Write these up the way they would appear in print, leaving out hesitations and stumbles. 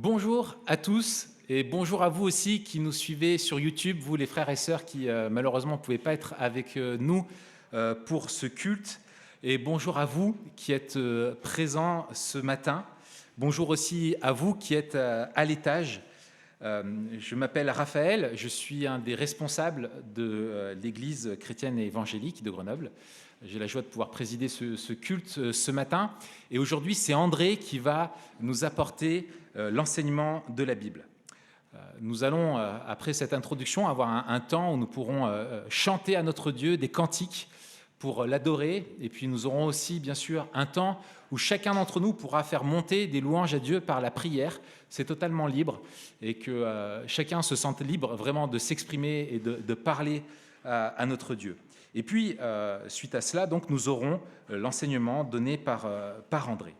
Bonjour à tous et bonjour à vous aussi qui nous suivez sur YouTube, vous les frères et sœurs qui malheureusement ne pouvaient pas être avec nous pour ce culte. Et bonjour à vous qui êtes présents ce matin. Bonjour aussi à vous qui êtes à l'étage. Je m'appelle Raphaël, je suis un des responsables de l'Église chrétienne et évangélique de Grenoble. J'ai la joie de pouvoir présider ce culte ce matin. Et aujourd'hui, c'est André qui va nous apporter l'enseignement de la Bible. Nous allons, après cette introduction, avoir un temps où nous pourrons chanter à notre Dieu des cantiques pour l'adorer. Et puis nous aurons aussi, bien sûr, un temps où chacun d'entre nous pourra faire monter des louanges à Dieu par la prière. C'est totalement libre et que chacun se sente libre vraiment de s'exprimer et de parler à notre Dieu. Et puis, suite à cela, donc, nous aurons l'enseignement donné par André.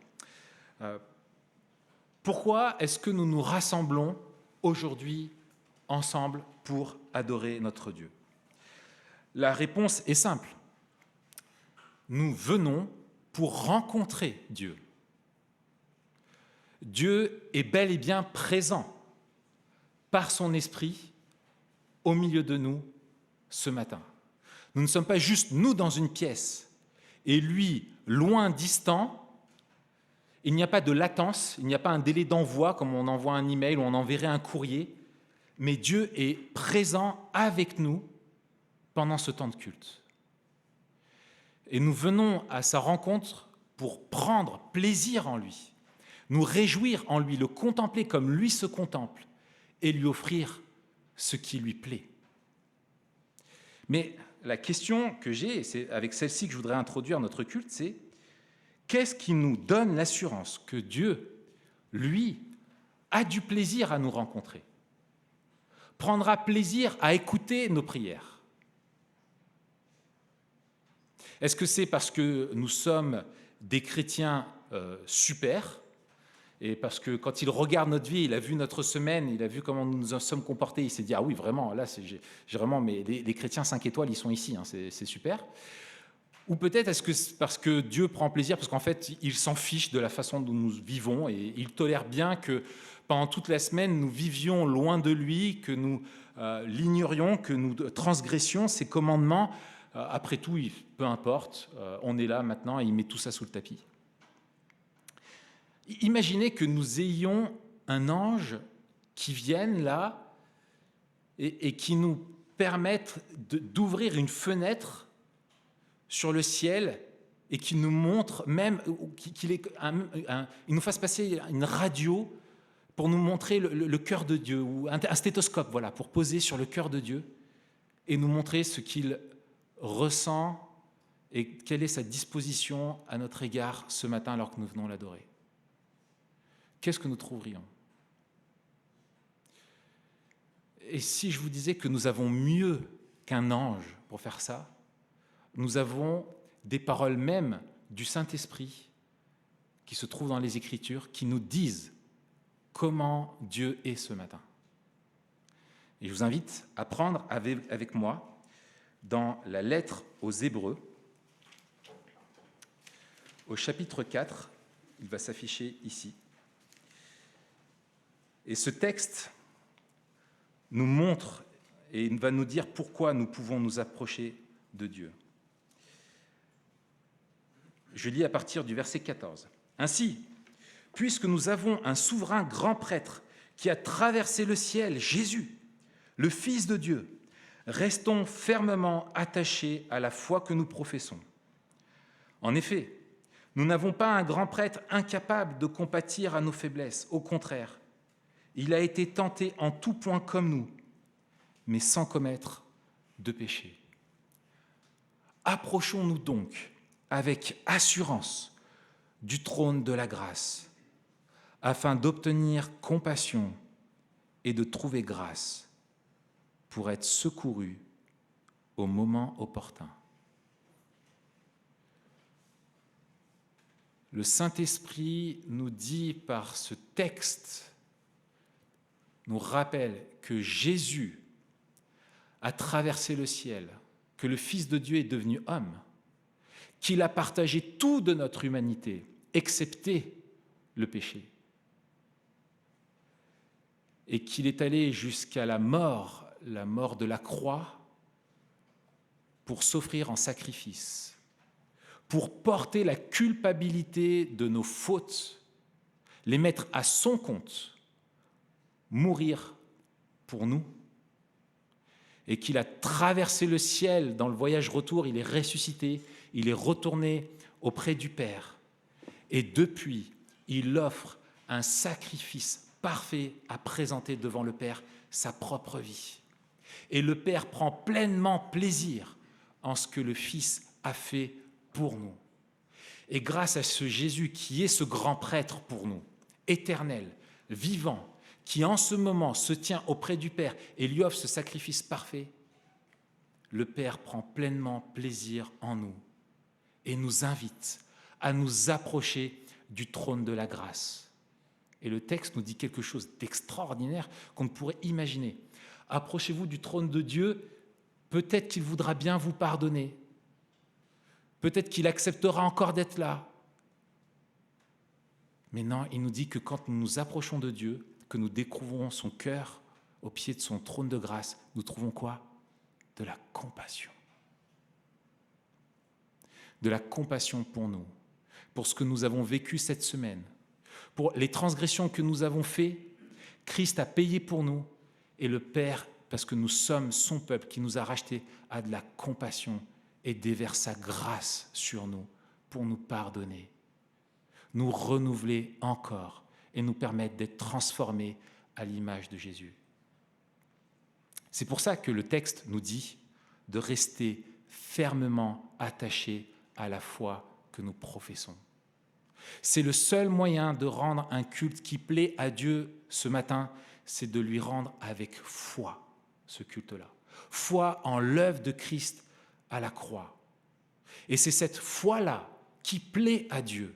Pourquoi est-ce que nous nous rassemblons aujourd'hui ensemble pour adorer notre Dieu? La réponse est simple. Nous venons pour rencontrer Dieu. Dieu est bel et bien présent par son esprit au milieu de nous ce matin. Nous ne sommes pas juste nous dans une pièce et lui loin, distant. Il n'y a pas de latence, il n'y a pas un délai d'envoi comme on envoie un email ou on enverrait un courrier, mais Dieu est présent avec nous pendant ce temps de culte. Et nous venons à sa rencontre pour prendre plaisir en lui, nous réjouir en lui, le contempler comme lui se contemple et lui offrir ce qui lui plaît. Mais la question que j'ai, et c'est avec celle-ci que je voudrais introduire notre culte, c'est qu'est-ce qui nous donne l'assurance que Dieu, lui, a du plaisir à nous rencontrer, prendra plaisir à écouter nos prières? Est-ce que c'est parce que nous sommes des chrétiens super, et parce que quand il regarde notre vie, il a vu notre semaine, il a vu comment nous nous sommes comportés, il s'est dit « Ah oui, vraiment, là, j'ai vraiment, mais les chrétiens 5 étoiles, ils sont ici, hein, c'est super ». Ou peut-être est-ce que c'est parce que Dieu prend plaisir, parce qu'en fait, il s'en fiche de la façon dont nous vivons, et il tolère bien que pendant toute la semaine, nous vivions loin de lui, que nous l'ignorions, que nous transgressions ses commandements. Après tout, peu importe, on est là maintenant et il met tout ça sous le tapis. Imaginez que nous ayons un ange qui vienne là et qui nous permette d'ouvrir une fenêtre sur le ciel et qui nous montre même, il nous fasse passer une radio pour nous montrer le cœur de Dieu, ou un stéthoscope, voilà, pour poser sur le cœur de Dieu et nous montrer ce qu'il ressent et quelle est sa disposition à notre égard ce matin alors que nous venons l'adorer. Qu'est-ce que nous trouverions? Et si je vous disais que nous avons mieux qu'un ange pour faire ça, nous avons des paroles même du Saint-Esprit qui se trouvent dans les Écritures, qui nous disent comment Dieu est ce matin. Et je vous invite à prendre avec moi dans la lettre aux Hébreux, au chapitre 4, il va s'afficher ici. Et ce texte nous montre et va nous dire pourquoi nous pouvons nous approcher de Dieu. Je lis à partir du verset 14. « Ainsi, puisque nous avons un souverain grand prêtre qui a traversé le ciel, Jésus, le Fils de Dieu, restons fermement attachés à la foi que nous professons. En effet, nous n'avons pas un grand prêtre incapable de compatir à nos faiblesses. Au contraire, il a été tenté en tout point comme nous, mais sans commettre de péché. Approchons-nous donc avec assurance du trône de la grâce, afin d'obtenir compassion et de trouver grâce pour être secourus au moment opportun. » Le Saint-Esprit nous dit par ce texte, nous rappelle que Jésus a traversé le ciel, que le Fils de Dieu est devenu homme, qu'il a partagé tout de notre humanité, excepté le péché. et qu'il est allé jusqu'à la mort de la croix, pour s'offrir en sacrifice, pour porter la culpabilité de nos fautes, les mettre à son compte, mourir pour nous, et qu'il a traversé le ciel dans le voyage retour, il est ressuscité, il est retourné auprès du Père, et depuis, il offre un sacrifice parfait à présenter devant le Père, sa propre vie. Et le Père prend pleinement plaisir en ce que le Fils a fait pour nous. Et grâce à ce Jésus qui est ce grand prêtre pour nous, éternel, vivant, qui en ce moment se tient auprès du Père et lui offre ce sacrifice parfait, le Père prend pleinement plaisir en nous et nous invite à nous approcher du trône de la grâce. Et le texte nous dit quelque chose d'extraordinaire qu'on ne pourrait imaginer. Approchez-vous du trône de Dieu, peut-être qu'il voudra bien vous pardonner, peut-être qu'il acceptera encore d'être là. Mais non, il nous dit que quand nous nous approchons de Dieu, que nous découvrons son cœur au pied de son trône de grâce, nous trouvons quoi? De la compassion. De la compassion pour nous, pour ce que nous avons vécu cette semaine, pour les transgressions que nous avons faites. Christ a payé pour nous et le Père, parce que nous sommes son peuple qui nous a rachetés, a de la compassion et déverse sa grâce sur nous pour nous pardonner, nous renouveler encore et nous permettre d'être transformés à l'image de Jésus. C'est pour ça que le texte nous dit de rester fermement attachés à la foi que nous professons. C'est le seul moyen de rendre un culte qui plaît à Dieu ce matin, c'est de lui rendre avec foi ce culte-là. Foi en l'œuvre de Christ à la croix. Et c'est cette foi-là qui plaît à Dieu,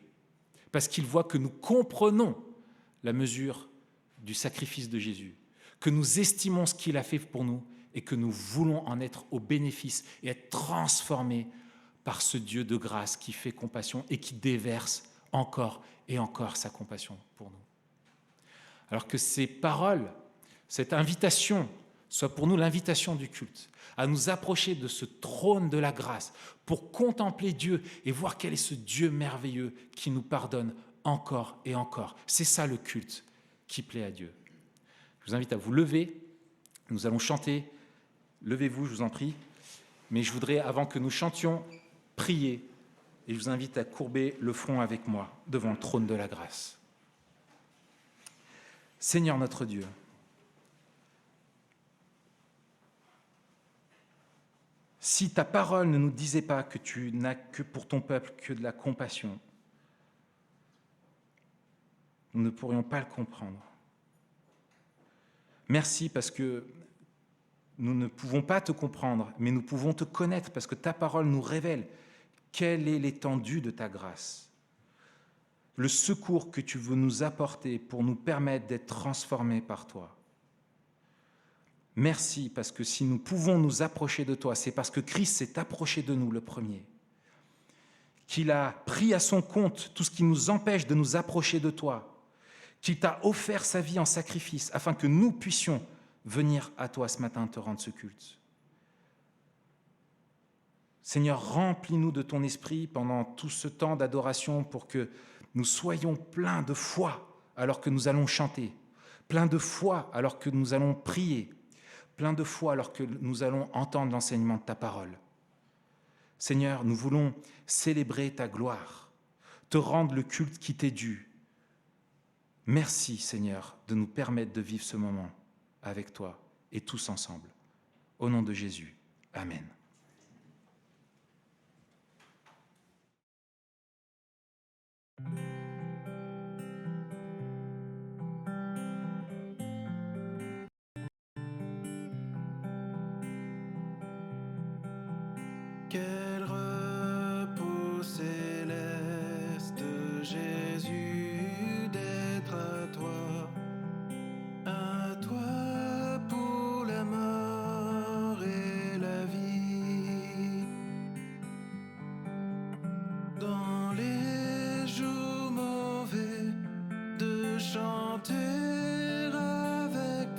parce qu'il voit que nous comprenons la mesure du sacrifice de Jésus, que nous estimons ce qu'il a fait pour nous et que nous voulons en être au bénéfice et être transformés par ce Dieu de grâce qui fait compassion et qui déverse encore et encore sa compassion pour nous. Alors que ces paroles, cette invitation, soit pour nous l'invitation du culte, à nous approcher de ce trône de la grâce pour contempler Dieu et voir quel est ce Dieu merveilleux qui nous pardonne encore et encore. C'est ça le culte qui plaît à Dieu. Je vous invite à vous lever, nous allons chanter. Levez-vous, je vous en prie. Mais je voudrais, avant que nous chantions, prier. Et je vous invite à courber le front avec moi devant le trône de la grâce. Seigneur notre Dieu, si ta parole ne nous disait pas que tu n'as que pour ton peuple que de la compassion, nous ne pourrions pas le comprendre. Merci parce que nous ne pouvons pas te comprendre, mais nous pouvons te connaître parce que ta parole nous révèle quelle est l'étendue de ta grâce, le secours que tu veux nous apporter pour nous permettre d'être transformés par toi. Merci parce que si nous pouvons nous approcher de toi, c'est parce que Christ s'est approché de nous le premier, qu'il a pris à son compte tout ce qui nous empêche de nous approcher de toi, qu'il t'a offert sa vie en sacrifice afin que nous puissions venir à toi ce matin te rendre ce culte. Seigneur, remplis-nous de ton esprit pendant tout ce temps d'adoration pour que nous soyons pleins de foi alors que nous allons chanter, pleins de foi alors que nous allons prier, pleins de foi alors que nous allons entendre l'enseignement de ta parole. Seigneur, nous voulons célébrer ta gloire, te rendre le culte qui t'est dû. Merci, Seigneur, de nous permettre de vivre ce moment avec toi et tous ensemble. Au nom de Jésus, Amen. Quel repos céleste, Jésus, d'être à toi pour la mort et la vie. Dans les jours mauvais, de chanter avec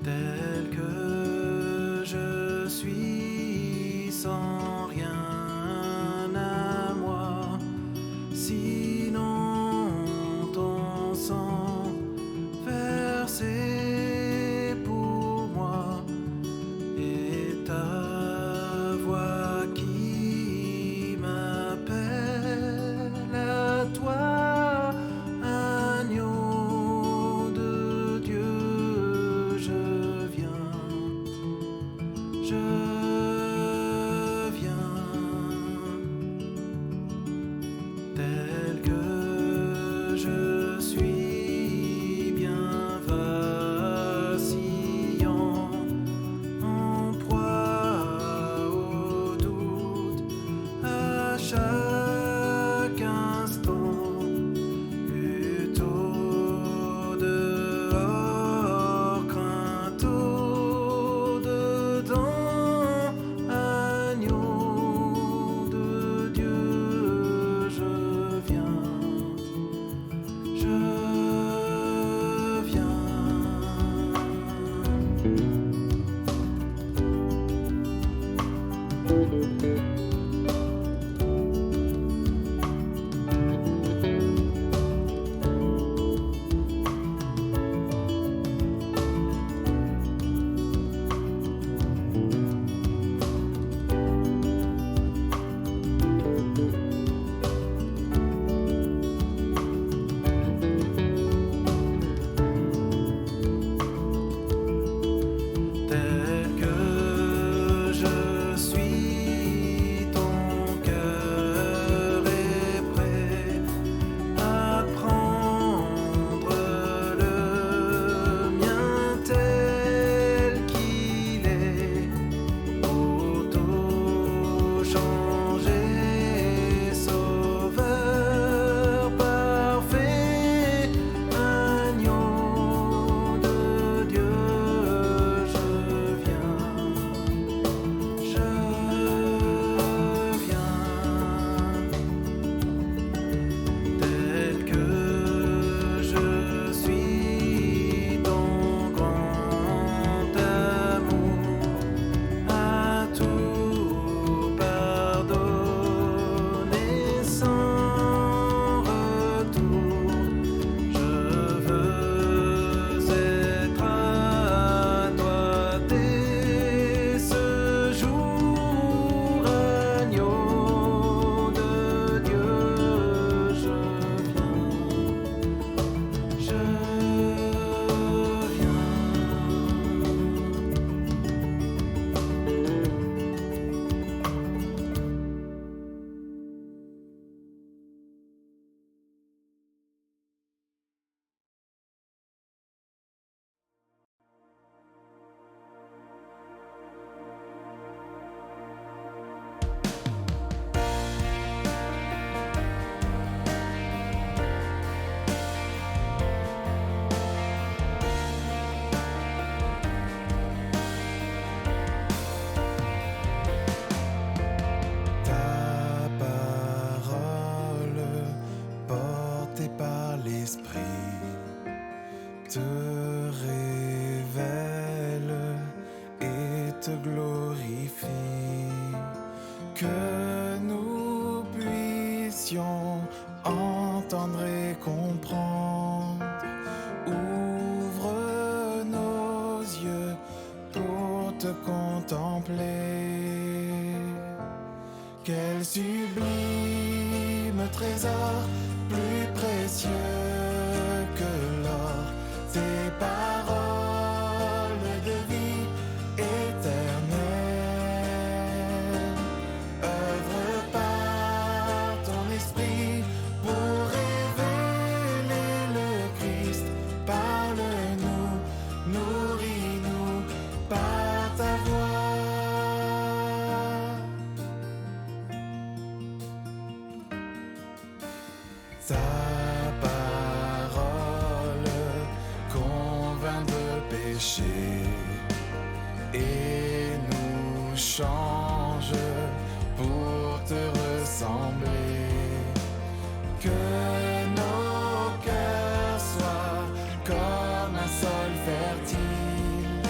tel que je suis, sans rien à moi, sinon ton sang versé pour moi et ta voix qui m'appelle à toi, agneau de Dieu, je viens, je viens, tel que je suis, bien vacillant, en proie au doute, à chaque instant, lutte au dehors, crainte au dedans, agneau de Dieu, je viens, je viens. Tel que je suis, ton cœur est prêt à prendre le mien tel qu'il est, auto-changé, sauveur parfait, agneau de Dieu, je viens, je viens, tel que je suis, ton grand amour a tout pardonné sans retour. Je veux être à toi dès ce jour, agneau de Dieu, je viens, je viens. Ta parole, portée par l'Esprit, te révèle et te glorifie. Que nous puissions entendre et comprendre. Ouvre nos yeux pour te contempler. Quel sublime trésor, plus précieux que l'or, tes paroles de vie éternelle. Œuvre par ton esprit pour révéler le Christ. Parle-nous, nourris-nous par ta voix. Ta parole convainc de péché et nous change pour te ressembler. Que nos cœurs soient comme un sol fertile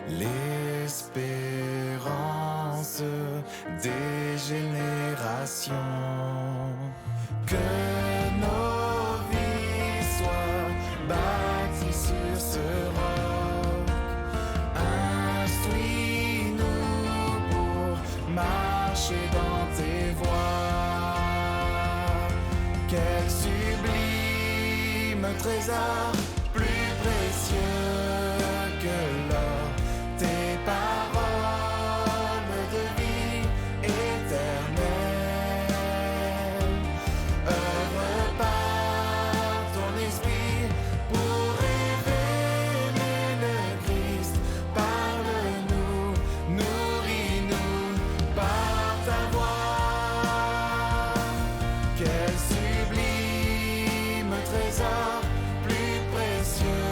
l'espérance des générations. Que nos vies soient bâties sur ce roc. Instruis-nous pour marcher dans tes voies. Quel sublime trésor, plus précieux que l'or, tes paroles de vie éternelle. Œuvre par ton esprit pour révéler le Christ. Parle-nous, nourris-nous par ta voix. Quel sublime trésor, plus précieux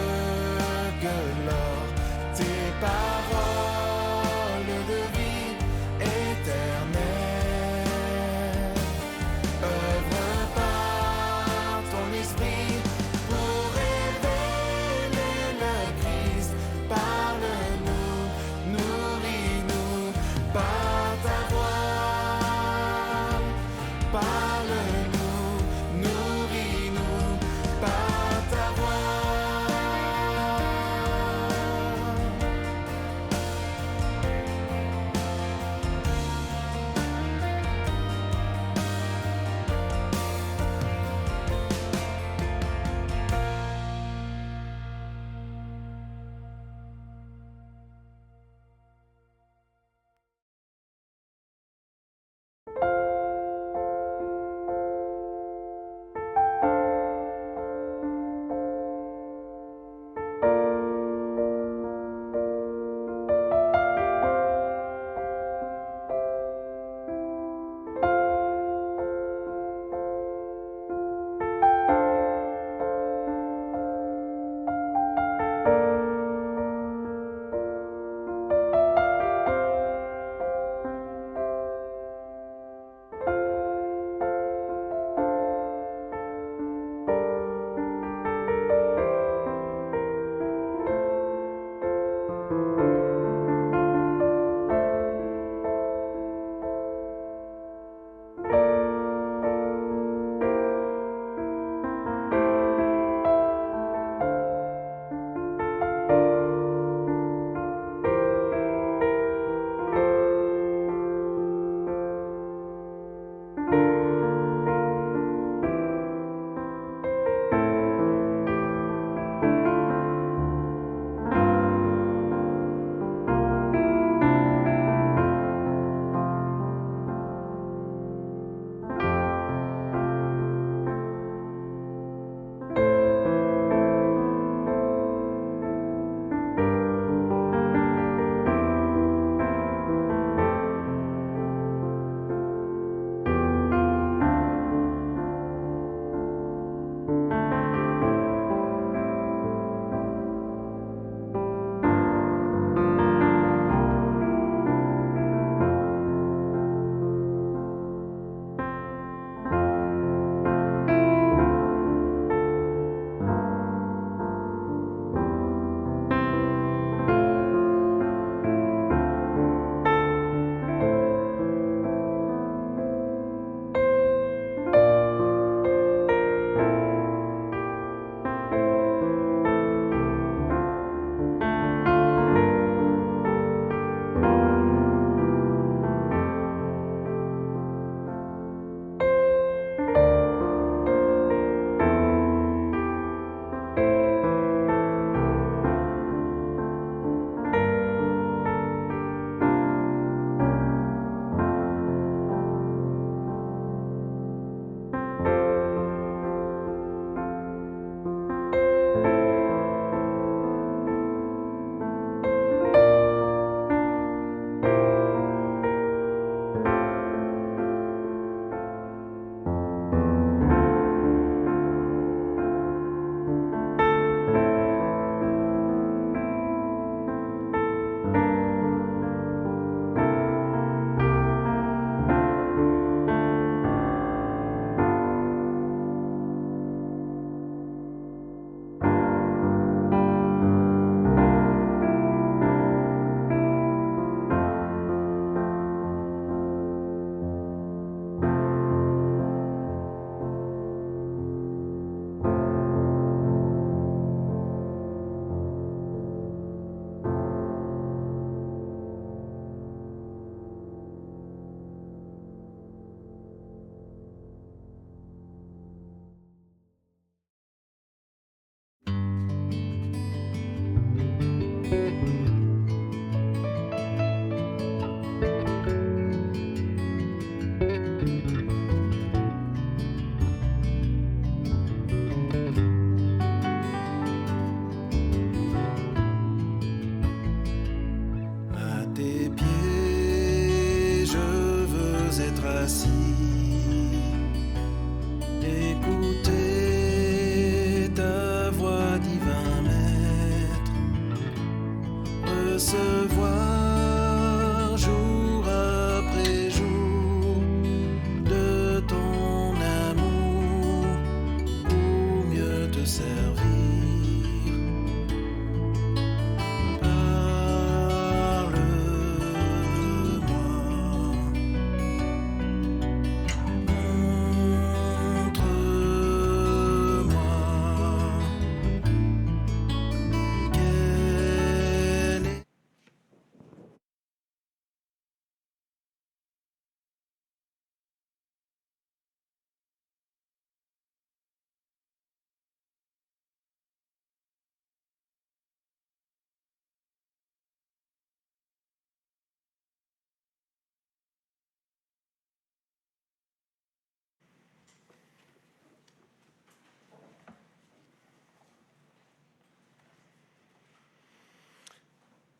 assis. Écoutez ta voix, divin maître, recevoir jour après jour de ton amour pour mieux te servir.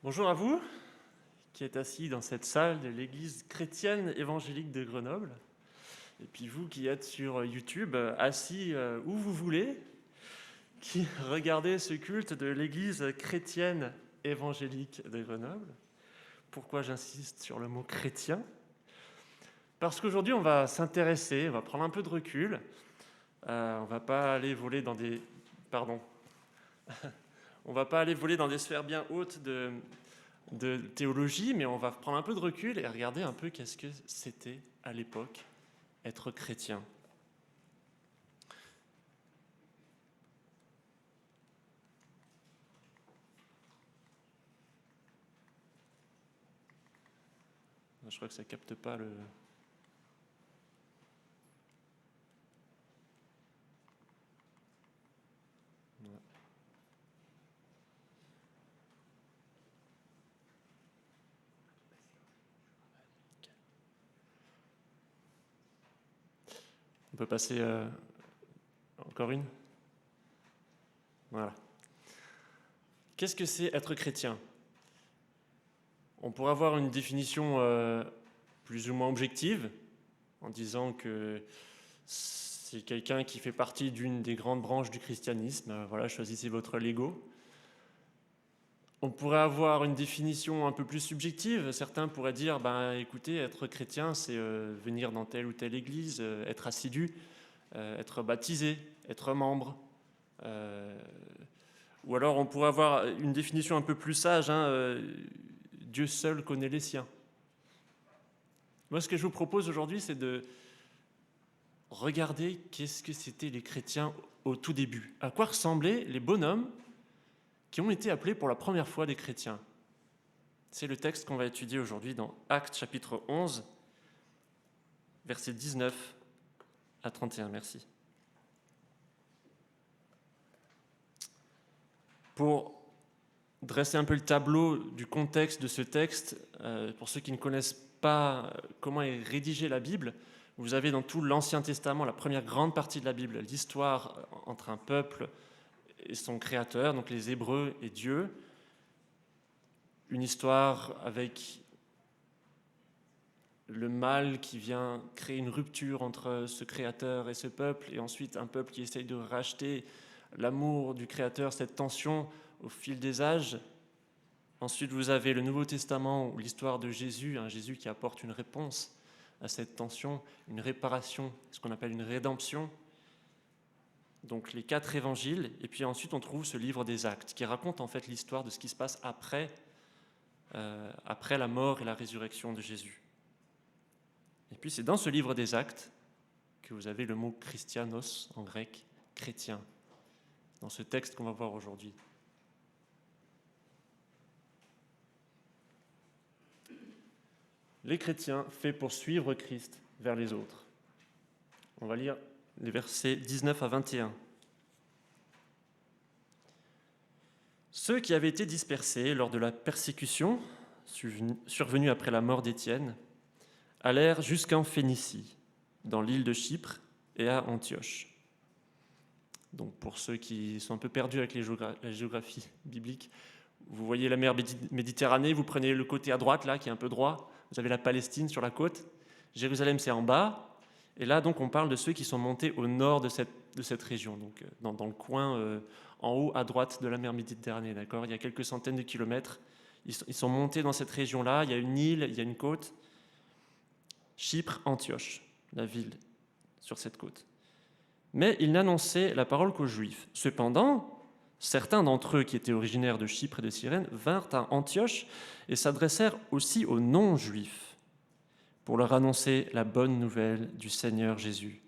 Bonjour à vous qui êtes assis dans cette salle de l'église chrétienne évangélique de Grenoble. Et puis vous qui êtes sur YouTube, assis où vous voulez, qui regardez ce culte de l'église chrétienne évangélique de Grenoble. Pourquoi j'insiste sur le mot chrétien ? Parce qu'aujourd'hui on va s'intéresser, on va prendre un peu de recul. On va pas aller voler dans des... Pardon. On ne va pas aller voler dans des sphères bien hautes de théologie, mais on va prendre un peu de recul et regarder un peu qu'est-ce que c'était à l'époque être chrétien. Je crois que ça ne capte pas le... On peut passer encore une ? Voilà. Qu'est-ce que c'est être chrétien ? On pourrait avoir une définition plus ou moins objective, en disant que c'est quelqu'un qui fait partie d'une des grandes branches du christianisme. Voilà, choisissez votre Lego. On pourrait avoir une définition un peu plus subjective. Certains pourraient dire, écoutez, être chrétien, c'est venir dans telle ou telle église, être assidu, être baptisé, être membre. Ou alors on pourrait avoir une définition un peu plus sage, Dieu seul connaît les siens. Moi, ce que je vous propose aujourd'hui, c'est de regarder qu'est-ce que c'étaient les chrétiens au tout début. À quoi ressemblaient les bonhommes qui ont été appelés pour la première fois des chrétiens. C'est le texte qu'on va étudier aujourd'hui dans Actes chapitre 11, versets 19 à 31. Merci. Pour dresser un peu le tableau du contexte de ce texte, pour ceux qui ne connaissent pas comment est rédigée la Bible, vous avez dans tout l'Ancien Testament, la première grande partie de la Bible, l'histoire entre un peuple et son créateur, donc les Hébreux et Dieu, une histoire avec le mal qui vient créer une rupture entre ce créateur et ce peuple, et ensuite un peuple qui essaye de racheter l'amour du créateur, cette tension au fil des âges. Ensuite, vous avez le Nouveau Testament, l'histoire de Jésus, un Jésus qui apporte une réponse à cette tension, une réparation, ce qu'on appelle une rédemption. Donc les 4 évangiles, et puis ensuite on trouve ce livre des Actes, qui raconte en fait l'histoire de ce qui se passe après la mort et la résurrection de Jésus. Et puis c'est dans ce livre des Actes que vous avez le mot christianos en grec, chrétien, dans ce texte qu'on va voir aujourd'hui. Les chrétiens faits pour suivre Christ vers les autres. On va lire les versets 19 à 21. Ceux qui avaient été dispersés lors de la persécution survenue après la mort d'Étienne allèrent jusqu'en Phénicie, dans l'île de Chypre et à Antioche. Donc pour ceux qui sont un peu perdus avec la géographie biblique, vous voyez la mer Méditerranée, vous prenez le côté à droite là qui est un peu droit, vous avez la Palestine sur la côte, Jérusalem, c'est en bas. Et là, donc, on parle de ceux qui sont montés au nord de cette région, donc dans le coin en haut à droite de la mer Méditerranée. D'accord ? Il y a quelques centaines de kilomètres. Ils sont montés dans cette région-là. Il y a une île, il y a une côte. Chypre, Antioche, la ville sur cette côte. Mais ils n'annonçaient la parole qu'aux Juifs. Cependant, certains d'entre eux qui étaient originaires de Chypre et de Cyrène vinrent à Antioche et s'adressèrent aussi aux non-Juifs pour leur annoncer la bonne nouvelle du Seigneur Jésus.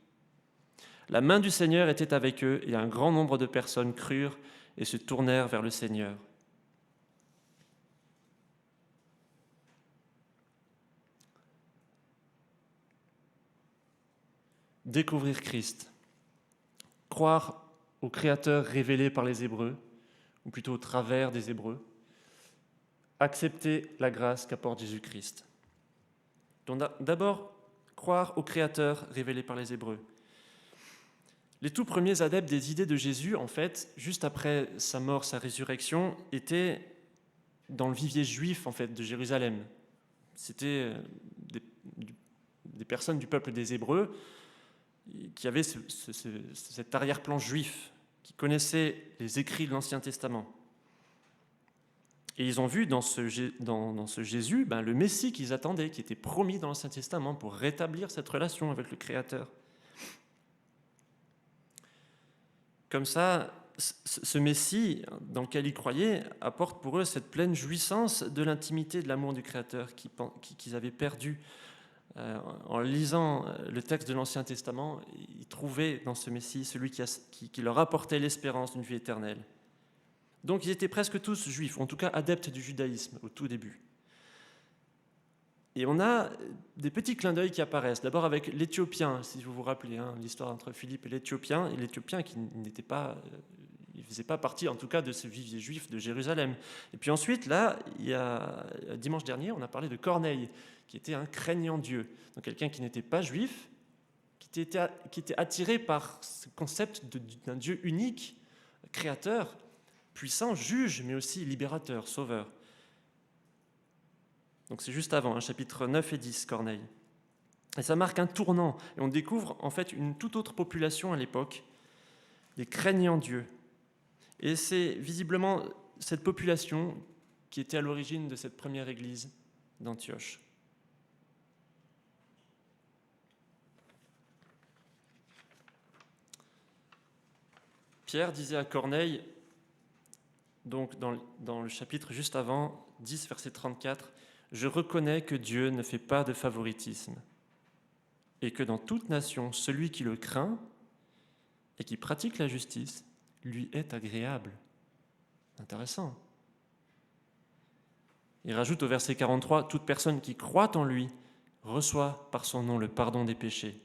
La main du Seigneur était avec eux et un grand nombre de personnes crurent et se tournèrent vers le Seigneur. Découvrir Christ. Croire au Créateur révélé par les Hébreux, ou plutôt au travers des Hébreux, accepter la grâce qu'apporte Jésus-Christ. Donc d'abord, croire au Créateur révélé par les Hébreux. Les tout premiers adeptes des idées de Jésus, en fait, juste après sa mort, sa résurrection, étaient dans le vivier juif, en fait, de Jérusalem. C'était des personnes du peuple des Hébreux qui avaient cet arrière-plan juif, qui connaissaient les écrits de l'Ancien Testament. Et ils ont vu dans ce Jésus le Messie qu'ils attendaient, qui était promis dans l'Ancien Testament pour rétablir cette relation avec le Créateur. Comme ça, ce Messie dans lequel ils croyaient apporte pour eux cette pleine jouissance de l'intimité de l'amour du Créateur qu'ils avaient perdu. En lisant le texte de l'Ancien Testament, ils trouvaient dans ce Messie celui qui leur apportait l'espérance d'une vie éternelle. Donc ils étaient presque tous juifs, en tout cas adeptes du judaïsme au tout début. Et on a des petits clins d'œil qui apparaissent. D'abord avec l'Éthiopien, si vous vous rappelez, l'histoire entre Philippe et l'Éthiopien qui n'était pas, il ne faisait pas partie en tout cas de ce vivier juif de Jérusalem. Et puis ensuite, là, dimanche dernier, on a parlé de Corneille, qui était un craignant Dieu, donc quelqu'un qui n'était pas juif, qui était attiré par ce concept d'un Dieu unique, créateur, puissant, juge, mais aussi libérateur, sauveur. Donc c'est juste avant, chapitres 9 et 10, Corneille. Et ça marque un tournant, et on découvre en fait une toute autre population à l'époque, les craignants Dieu. Et c'est visiblement cette population qui était à l'origine de cette première église d'Antioche. Pierre disait à Corneille, donc dans le chapitre juste avant, 10, verset 34, « Je reconnais que Dieu ne fait pas de favoritisme et que dans toute nation, celui qui le craint et qui pratique la justice lui est agréable. » Intéressant. Il rajoute au verset 43, « Toute personne qui croit en lui reçoit par son nom le pardon des péchés. »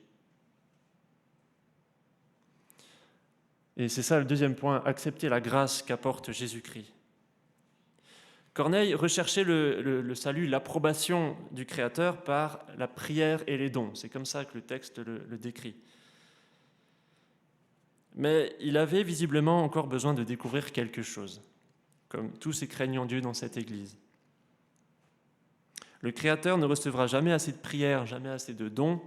Et c'est ça le deuxième point, accepter la grâce qu'apporte Jésus-Christ. Corneille recherchait le salut, l'approbation du Créateur par la prière et les dons. C'est comme ça que le texte le décrit. Mais il avait visiblement encore besoin de découvrir quelque chose, comme tous ces craignants Dieu dans cette Église. Le Créateur ne recevra jamais assez de prières, jamais assez de dons,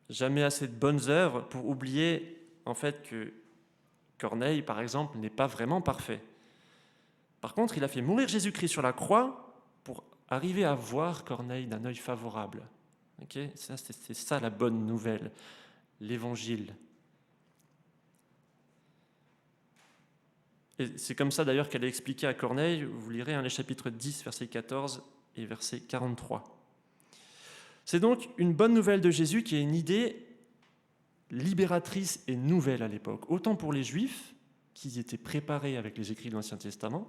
jamais assez de bonnes œuvres pour oublier en fait que Corneille, par exemple, n'est pas vraiment parfait. Par contre, il a fait mourir Jésus-Christ sur la croix pour arriver à voir Corneille d'un œil favorable. Okay ? C'est ça la bonne nouvelle, l'évangile. Et c'est comme ça d'ailleurs qu'elle est expliquée à Corneille. Vous lirez les chapitres 10, verset 14 et verset 43. C'est donc une bonne nouvelle de Jésus qui est une idée libératrice et nouvelle à l'époque, autant pour les Juifs qui étaient préparés avec les écrits de l'Ancien Testament,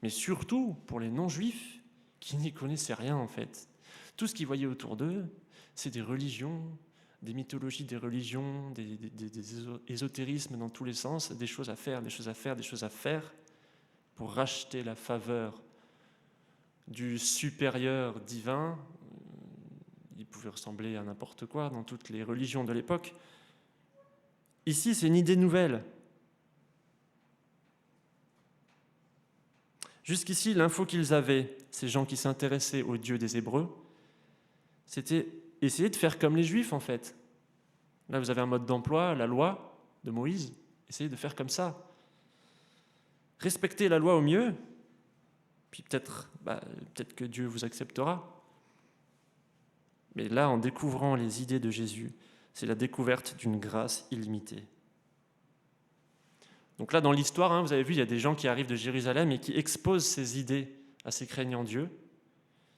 mais surtout pour les non-juifs qui n'y connaissaient rien en fait. Tout ce qu'ils voyaient autour d'eux, c'est des religions, des mythologies des religions, des ésotérismes dans tous les sens, des choses à faire, des choses à faire, des choses à faire pour racheter la faveur du supérieur divin. Il pouvait ressembler à n'importe quoi dans toutes les religions de l'époque. Ici, c'est une idée nouvelle. Jusqu'ici, l'info qu'ils avaient, ces gens qui s'intéressaient au Dieu des Hébreux, C'était essayer de faire comme les Juifs, en fait. Là, vous avez un mode d'emploi, la loi de Moïse. Essayez de faire comme ça. Respectez la loi au mieux, puis peut-être que Dieu vous acceptera. Mais là, en découvrant les idées de Jésus, c'est la découverte d'une grâce illimitée. Donc là, dans l'histoire, vous avez vu, il y a des gens qui arrivent de Jérusalem et qui exposent ces idées à ces craignants Dieu,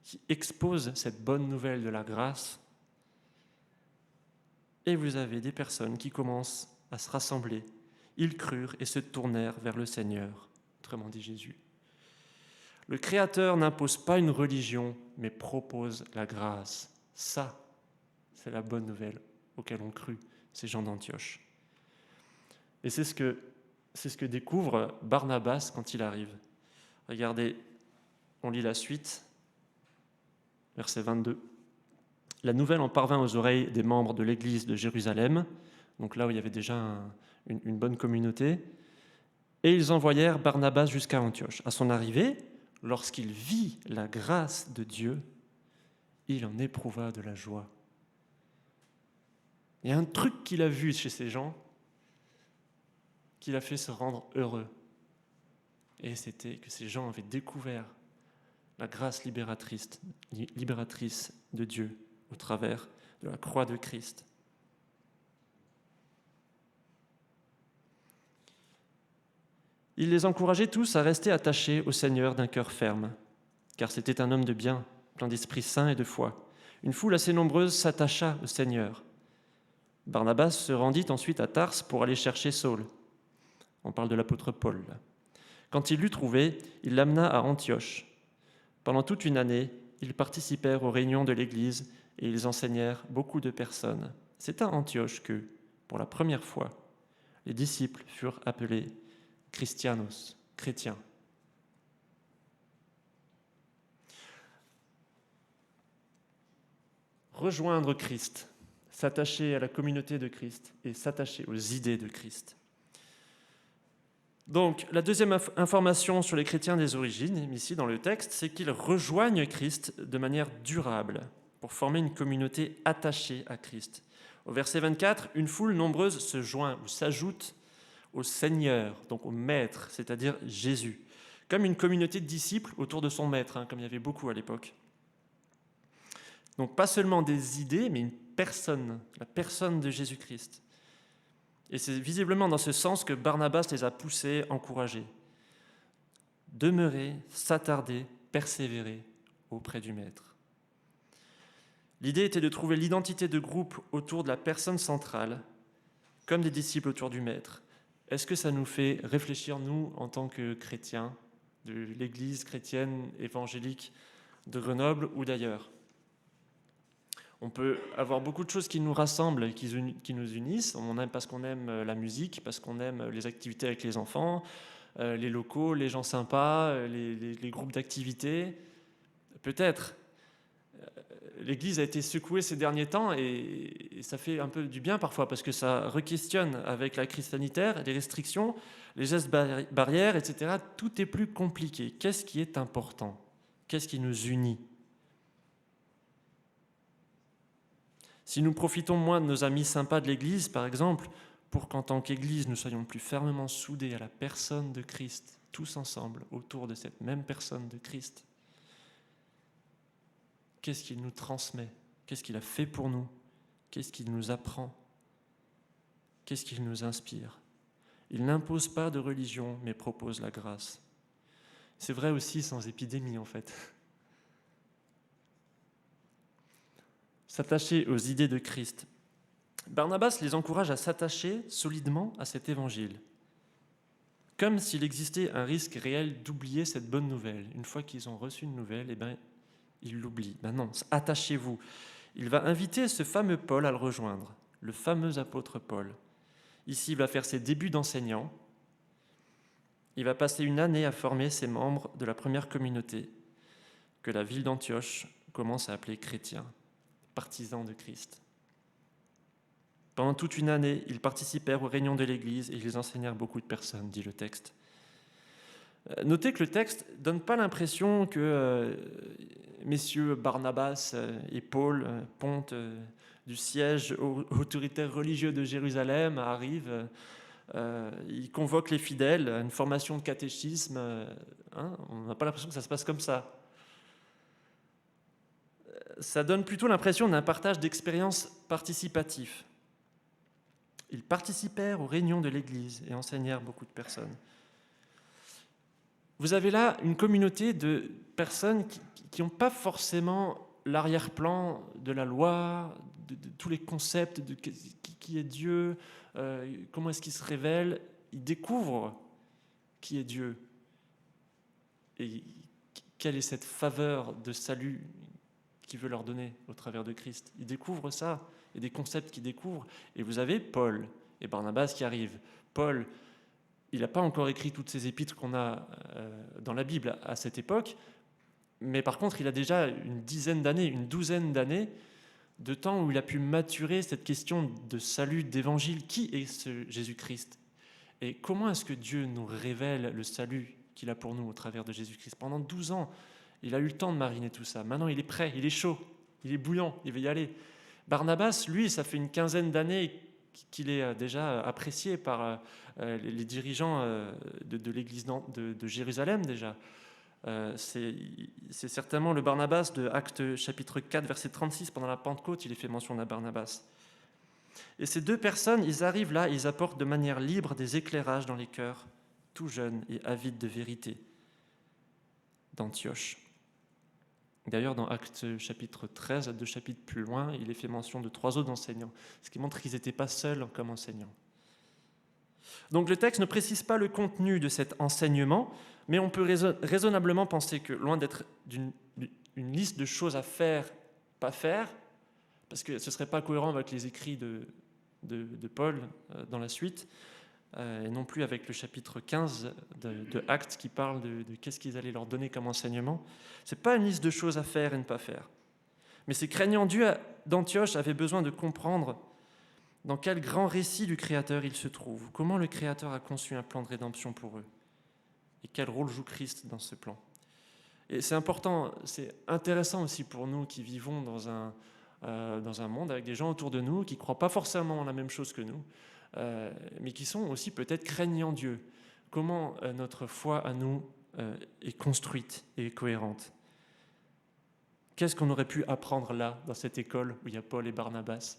qui exposent cette bonne nouvelle de la grâce. Et vous avez des personnes qui commencent à se rassembler. Ils crurent et se tournèrent vers le Seigneur, autrement dit Jésus. Le Créateur n'impose pas une religion, mais propose la grâce. Ça, c'est la bonne nouvelle auquel ont cru ces gens d'Antioche. Et c'est ce que découvre Barnabas quand il arrive. Regardez, on lit la suite, verset 22. La nouvelle en parvint aux oreilles des membres de l'église de Jérusalem, donc là où il y avait déjà une bonne communauté, et ils envoyèrent Barnabas jusqu'à Antioche. À son arrivée, lorsqu'il vit la grâce de Dieu, il en éprouva de la joie. Il y a un truc qu'il a vu chez ces gens qui l'a fait se rendre heureux. Et c'était que ces gens avaient découvert la grâce libératrice de Dieu au travers de la croix de Christ. Il les encourageait tous à rester attachés au Seigneur d'un cœur ferme, car c'était un homme de bien, plein d'Esprit Saint et de foi. Une foule assez nombreuse s'attacha au Seigneur. Barnabas se rendit ensuite à Tarse pour aller chercher Saul. On parle de l'apôtre Paul. Quand il l'eut trouvé, il l'amena à Antioche. Pendant toute une année, ils participèrent aux réunions de l'Église et ils enseignèrent beaucoup de personnes. C'est à Antioche que, pour la première fois, les disciples furent appelés Christianos, chrétiens. Rejoindre Christ, s'attacher à la communauté de Christ et s'attacher aux idées de Christ. Donc, la deuxième information sur les chrétiens des origines, ici dans le texte, c'est qu'ils rejoignent Christ de manière durable pour former une communauté attachée à Christ. Au verset 24, une foule nombreuse se joint ou s'ajoute au Seigneur, donc au Maître, c'est-à-dire Jésus, comme une communauté de disciples autour de son Maître, comme il y avait beaucoup à l'époque. Donc pas seulement des idées, mais une personne, la personne de Jésus-Christ. Et c'est visiblement dans ce sens que Barnabas les a poussés, encouragés. Demeurer, s'attarder, persévérer auprès du Maître. L'idée était de trouver l'identité de groupe autour de la personne centrale, comme des disciples autour du Maître. Est-ce que ça nous fait réfléchir, nous, en tant que chrétiens, de l'Église chrétienne évangélique de Grenoble ou d'ailleurs ? On peut avoir beaucoup de choses qui nous rassemblent, qui nous unissent. On aime parce qu'on aime la musique, parce qu'on aime les activités avec les enfants, les locaux, les gens sympas, les groupes d'activités. Peut-être. L'Église a été secouée ces derniers temps et ça fait un peu du bien parfois parce que ça re-questionne avec la crise sanitaire, les restrictions, les gestes barrières, etc. Tout est plus compliqué. Qu'est-ce qui est important ? Qu'est-ce qui nous unit ? Si nous profitons moins de nos amis sympas de l'Église, par exemple, pour qu'en tant qu'Église, nous soyons plus fermement soudés à la personne de Christ, tous ensemble, autour de cette même personne de Christ, qu'est-ce qu'il nous transmet ? Qu'est-ce qu'il a fait pour nous ? Qu'est-ce qu'il nous apprend ? Qu'est-ce qu'il nous inspire ? Il n'impose pas de religion, mais propose la grâce. C'est vrai aussi sans épidémie, en fait. S'attacher aux idées de Christ. Barnabas les encourage à s'attacher solidement à cet évangile, comme s'il existait un risque réel d'oublier cette bonne nouvelle. Une fois qu'ils ont reçu une nouvelle, ils l'oublient. Non, attachez-vous. Il va inviter ce fameux Paul à le rejoindre, le fameux apôtre Paul. Ici, il va faire ses débuts d'enseignant. Il va passer une année à former ses membres de la première communauté que la ville d'Antioche commence à appeler chrétiens, partisans de Christ. Pendant toute une année, ils participèrent aux réunions de l'Église et ils enseignèrent beaucoup de personnes, dit le texte. Notez que le texte ne donne pas l'impression que messieurs Barnabas et Paul, ponte du siège autoritaire religieux de Jérusalem, arrivent. Ils convoquent les fidèles à une formation de catéchisme. On n'a pas l'impression que ça se passe comme ça. Ça donne plutôt l'impression d'un partage d'expériences participatif. Ils participèrent aux réunions de l'Église et enseignèrent beaucoup de personnes. Vous avez là une communauté de personnes qui n'ont pas forcément l'arrière-plan de la loi, de tous les concepts de qui est Dieu, comment est-ce qu'il se révèle. Ils découvrent qui est Dieu et quelle est cette faveur de salut qu'il veut leur donner au travers de Christ. Ils découvrent ça, et des concepts qu'ils découvrent. Et vous avez Paul et Barnabas qui arrivent. Paul, il n'a pas encore écrit toutes ces épîtres qu'on a dans la Bible à cette époque, mais par contre, il a déjà une douzaine d'années de temps où il a pu maturer cette question de salut, d'évangile. Qui est ce Jésus-Christ? Et comment est-ce que Dieu nous révèle le salut qu'il a pour nous au travers de Jésus-Christ? Pendant 12 ans, il a eu le temps de mariner tout ça. Maintenant, il est prêt, il est chaud, il est bouillant, il va y aller. Barnabas, lui, ça fait une quinzaine d'années qu'il est déjà apprécié par les dirigeants de l'église de Jérusalem déjà. C'est certainement le Barnabas de Actes chapitre 4, verset 36, pendant la Pentecôte, il est fait mention d'un Barnabas. Et ces deux personnes, ils arrivent là, ils apportent de manière libre des éclairages dans les cœurs, tout jeunes et avides de vérité, d'Antioche. D'ailleurs, dans Actes chapitre 13, 2 chapitres plus loin, il est fait mention de 3 autres enseignants, ce qui montre qu'ils n'étaient pas seuls comme enseignants. Donc le texte ne précise pas le contenu de cet enseignement, mais on peut raisonnablement penser que, loin d'être une liste de choses à faire, pas faire, parce que ce ne serait pas cohérent avec les écrits de Paul dans la suite, et non plus avec le chapitre 15 de Actes qui parle de qu'est-ce qu'ils allaient leur donner comme enseignement. Ce n'est pas une liste de choses à faire et ne pas faire. Mais ces craignants Dieu d'Antioche avaient besoin de comprendre dans quel grand récit du Créateur ils se trouvent, comment le Créateur a conçu un plan de rédemption pour eux, et quel rôle joue Christ dans ce plan. Et c'est important, c'est intéressant aussi pour nous qui vivons dans un monde avec des gens autour de nous qui ne croient pas forcément la même chose que nous, mais qui sont aussi peut-être craignants Dieu. Comment notre foi à nous est construite et cohérente. Qu'est-ce qu'on aurait pu apprendre là, dans cette école où il y a Paul et Barnabas?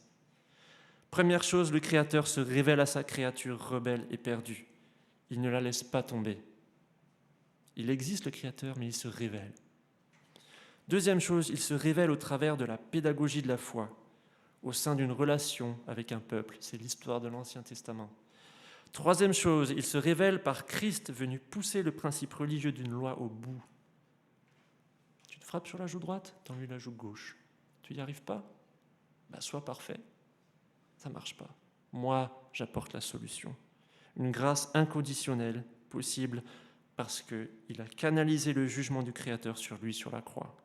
Première chose, le Créateur se révèle à sa créature rebelle et perdue. Il ne la laisse pas tomber. Il existe le Créateur, mais il se révèle. Deuxième chose, il se révèle au travers de la pédagogie de la foi, au sein d'une relation avec un peuple. C'est l'histoire de l'Ancien Testament. Troisième chose, il se révèle par Christ venu pousser le principe religieux d'une loi au bout. Tu te frappes sur la joue droite, tends-lui la joue gauche. Tu n'y arrives pas? Sois parfait. Ça ne marche pas. Moi, j'apporte la solution. Une grâce inconditionnelle, possible parce qu'il a canalisé le jugement du Créateur sur lui, sur la croix.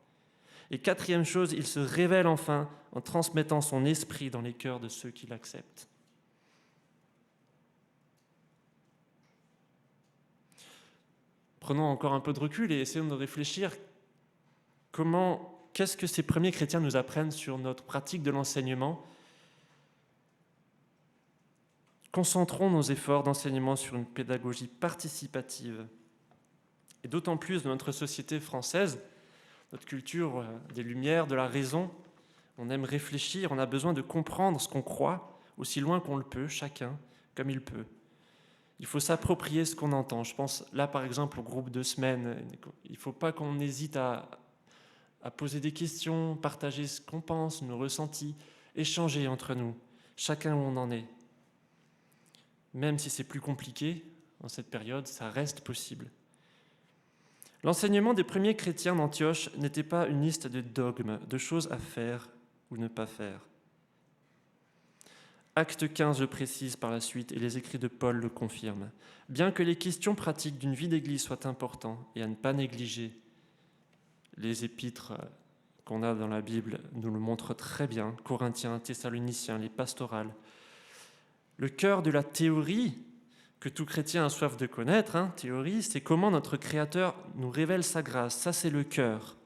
Et quatrième chose, il se révèle enfin en transmettant son esprit dans les cœurs de ceux qui l'acceptent. Prenons encore un peu de recul et essayons de réfléchir qu'est-ce que ces premiers chrétiens nous apprennent sur notre pratique de l'enseignement. Concentrons nos efforts d'enseignement sur une pédagogie participative. Et d'autant plus dans notre société française, notre culture des Lumières, de la raison, on aime réfléchir, on a besoin de comprendre ce qu'on croit, aussi loin qu'on le peut, chacun, comme il peut. Il faut s'approprier ce qu'on entend. Je pense là, par exemple, au groupe de semaine. Il ne faut pas qu'on hésite à poser des questions, partager ce qu'on pense, nos ressentis, échanger entre nous, chacun où on en est. Même si c'est plus compliqué, dans cette période, ça reste possible. L'enseignement des premiers chrétiens d'Antioche n'était pas une liste de dogmes, de choses à faire ou ne pas faire. Acte 15 le précise par la suite et les écrits de Paul le confirment. Bien que les questions pratiques d'une vie d'église soient importantes et à ne pas négliger, les épîtres qu'on a dans la Bible nous le montrent très bien, Corinthiens, Thessaloniciens, les pastorales. Le cœur de la théorie que tout chrétien a soif de connaître, théorie, c'est comment notre Créateur nous révèle sa grâce. Ça, c'est le cœur.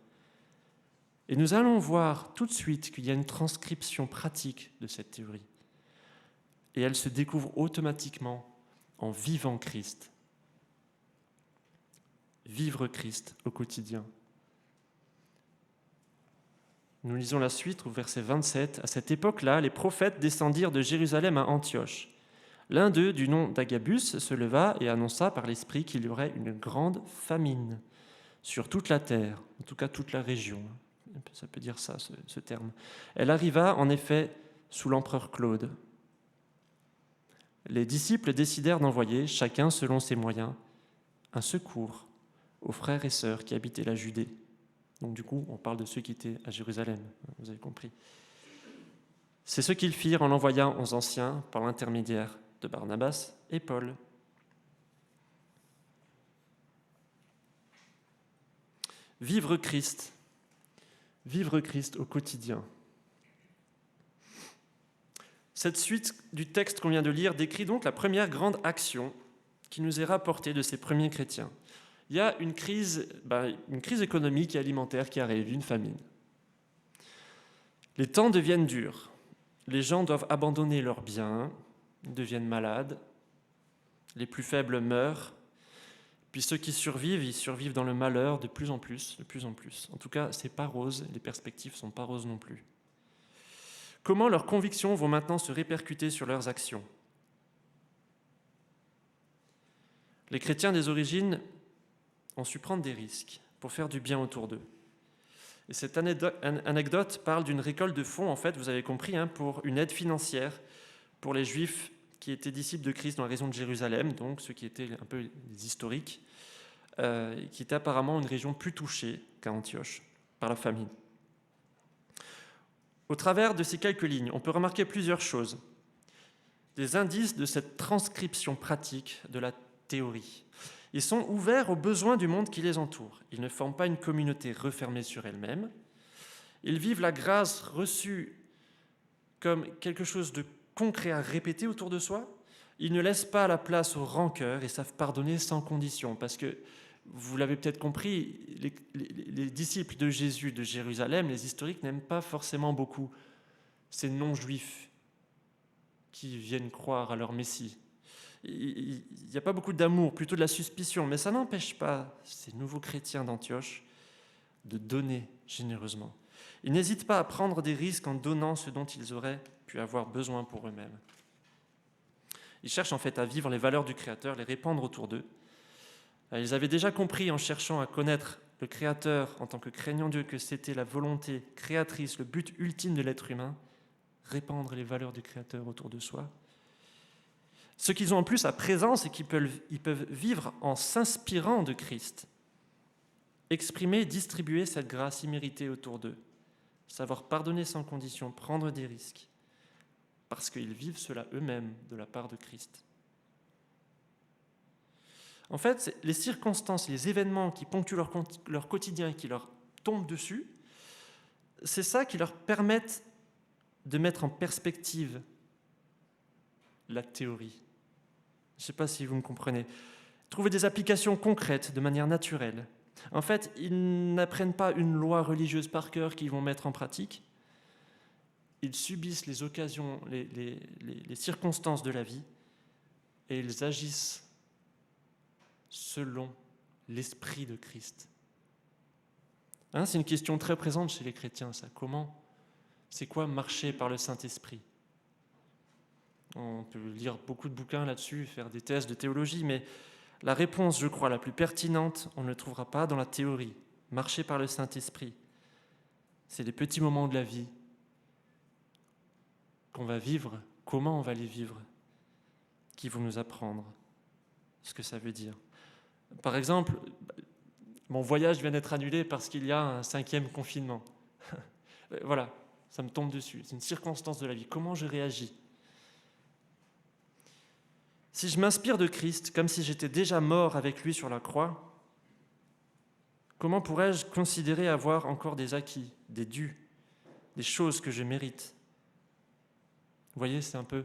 Et nous allons voir tout de suite qu'il y a une transcription pratique de cette théorie. Et elle se découvre automatiquement en vivant Christ. Vivre Christ au quotidien. Nous lisons la suite au verset 27. « À cette époque-là, les prophètes descendirent de Jérusalem à Antioche. L'un d'eux, du nom d'Agabus, se leva et annonça par l'Esprit qu'il y aurait une grande famine sur toute la terre, en tout cas toute la région. » Ça peut dire ça, ce terme. Elle arriva en effet sous l'empereur Claude. Les disciples décidèrent d'envoyer, chacun selon ses moyens, un secours aux frères et sœurs qui habitaient la Judée. Donc du coup, on parle de ceux qui étaient à Jérusalem, vous avez compris. C'est ce qu'ils firent en l'envoyant aux anciens par l'intermédiaire de Barnabas et Paul. Vivre Christ au quotidien. Cette suite du texte qu'on vient de lire décrit donc la première grande action qui nous est rapportée de ces premiers chrétiens. Il y a une crise économique et alimentaire qui arrive, une famine. Les temps deviennent durs. Les gens doivent abandonner leurs biens, ils deviennent malades, les plus faibles meurent, puis ceux qui survivent, ils survivent dans le malheur de plus en plus. En tout cas, c'est pas rose, les perspectives sont pas roses non plus. Comment leurs convictions vont maintenant se répercuter sur leurs actions ? Les chrétiens des origines ont su prendre des risques pour faire du bien autour d'eux. Et cette anecdote parle d'une récolte de fonds, en fait, vous avez compris, pour une aide financière pour les Juifs qui étaient disciples de Christ dans la région de Jérusalem, donc ceux qui étaient un peu les historiques, qui était apparemment une région plus touchée qu'à Antioche par la famine. Au travers de ces quelques lignes, on peut remarquer plusieurs choses, des indices de cette transcription pratique de la théorie. Ils sont ouverts aux besoins du monde qui les entoure. Ils ne forment pas une communauté refermée sur elle-même. Ils vivent la grâce reçue comme quelque chose de concret à répéter autour de soi. Ils ne laissent pas la place aux rancœurs et savent pardonner sans condition. Parce que, vous l'avez peut-être compris, les disciples de Jésus de Jérusalem, les historiques, n'aiment pas forcément beaucoup ces non-juifs qui viennent croire à leur Messie. Il n'y a pas beaucoup d'amour, plutôt de la suspicion, mais ça n'empêche pas ces nouveaux chrétiens d'Antioche de donner généreusement. Ils n'hésitent pas à prendre des risques en donnant ce dont ils auraient pu avoir besoin pour eux-mêmes. Ils cherchent en fait à vivre les valeurs du Créateur, les répandre autour d'eux. Ils avaient déjà compris en cherchant à connaître le Créateur en tant que craignant Dieu que c'était la volonté créatrice, le but ultime de l'être humain, répandre les valeurs du Créateur autour de soi. Ce qu'ils ont en plus à présent, c'est qu'ils peuvent vivre en s'inspirant de Christ, exprimer, distribuer cette grâce imméritée autour d'eux, savoir pardonner sans condition, prendre des risques, parce qu'ils vivent cela eux-mêmes de la part de Christ. En fait, les circonstances, les événements qui ponctuent leur quotidien et qui leur tombent dessus, c'est ça qui leur permettent de mettre en perspective la théorie. Je ne sais pas si vous me comprenez. Trouver des applications concrètes de manière naturelle. En fait, ils n'apprennent pas une loi religieuse par cœur qu'ils vont mettre en pratique. Ils subissent les occasions, les circonstances de la vie et ils agissent selon l'esprit de Christ. C'est une question très présente chez les chrétiens, ça. Comment ? C'est quoi marcher par le Saint-Esprit ? On peut lire beaucoup de bouquins là-dessus, faire des thèses de théologie, mais la réponse, je crois, la plus pertinente, on ne le trouvera pas dans la théorie. Marcher par le Saint-Esprit, c'est les petits moments de la vie qu'on va vivre, comment on va les vivre, qui vont nous apprendre ce que ça veut dire. Par exemple, mon voyage vient d'être annulé parce qu'il y a un 5e confinement. Voilà, ça me tombe dessus. C'est une circonstance de la vie. Comment je réagis ? Si je m'inspire de Christ comme si j'étais déjà mort avec lui sur la croix, comment pourrais-je considérer avoir encore des acquis, des dus, des choses que je mérite ? Vous voyez, c'est un peu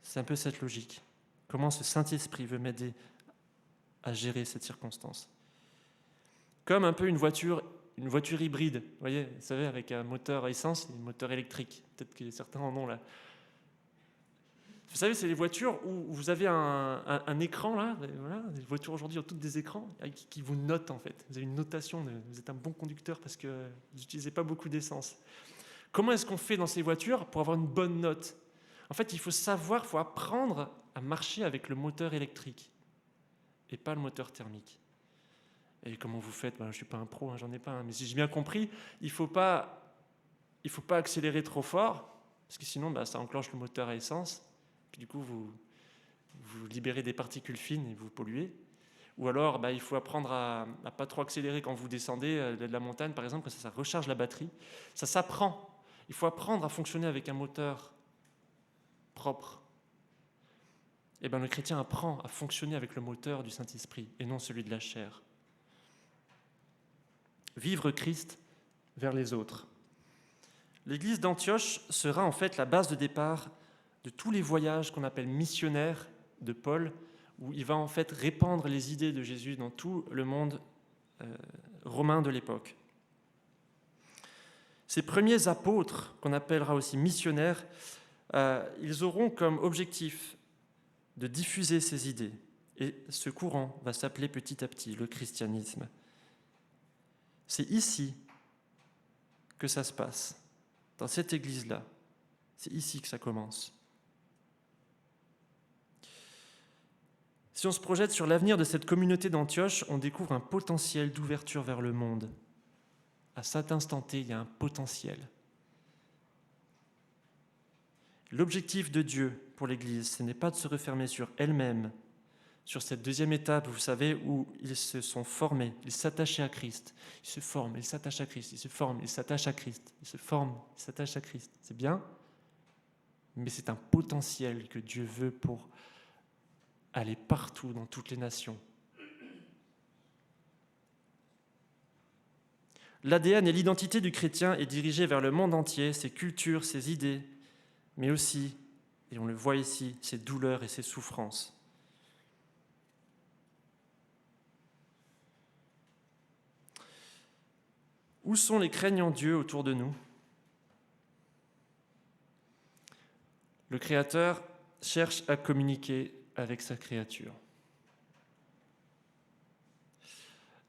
cette logique. Comment ce Saint-Esprit veut m'aider à gérer cette circonstance. Comme un peu une voiture une voiture hybride, vous voyez, vous savez, avec un moteur à essence et un moteur électrique. Peut-être que certains en ont là. Vous savez, c'est les voitures où vous avez un écran là, voilà, les voitures aujourd'hui ont toutes des écrans qui vous notent en fait. Vous avez une notation, vous êtes un bon conducteur parce que vous n'utilisez pas beaucoup d'essence. Comment est-ce qu'on fait dans ces voitures pour avoir une bonne note? En fait, il faut savoir, il faut apprendre à marcher avec le moteur électrique et pas le moteur thermique. Et comment vous faites? Je ne suis pas un pro, j'en ai pas un. Mais si j'ai bien compris, il ne faut pas accélérer trop fort, parce que sinon ça enclenche le moteur à essence. Puis du coup, vous libérez des particules fines et vous polluez. Ou alors, il faut apprendre à pas trop accélérer quand vous descendez de la montagne, par exemple, parce que ça recharge la batterie. Ça s'apprend. Il faut apprendre à fonctionner avec un moteur propre. Et le chrétien apprend à fonctionner avec le moteur du Saint-Esprit et non celui de la chair. Vivre Christ vers les autres. L'église d'Antioche sera en fait la base de départ de tous les voyages qu'on appelle missionnaires de Paul, où il va en fait répandre les idées de Jésus dans tout le monde romain de l'époque. Ces premiers apôtres, qu'on appellera aussi missionnaires, ils auront comme objectif de diffuser ces idées. Et ce courant va s'appeler petit à petit le christianisme. C'est ici que ça se passe, dans cette église-là. C'est ici que ça commence. Si on se projette sur l'avenir de cette communauté d'Antioche, on découvre un potentiel d'ouverture vers le monde. À cet instant T, il y a un potentiel. L'objectif de Dieu pour l'Église, ce n'est pas de se refermer sur elle-même, sur cette deuxième étape, vous savez, où ils se sont formés, ils s'attachaient à Christ. Ils se forment, ils s'attachent à Christ, ils se forment, ils s'attachent à Christ, ils se forment, ils s'attachent à Christ. C'est bien, mais c'est un potentiel que Dieu veut pour aller partout, dans toutes les nations. L'ADN et l'identité du chrétien est dirigée vers le monde entier, ses cultures, ses idées, mais aussi, et on le voit ici, ses douleurs et ses souffrances. Où sont les craignants Dieu autour de nous? Le Créateur cherche à communiquer avec sa créature.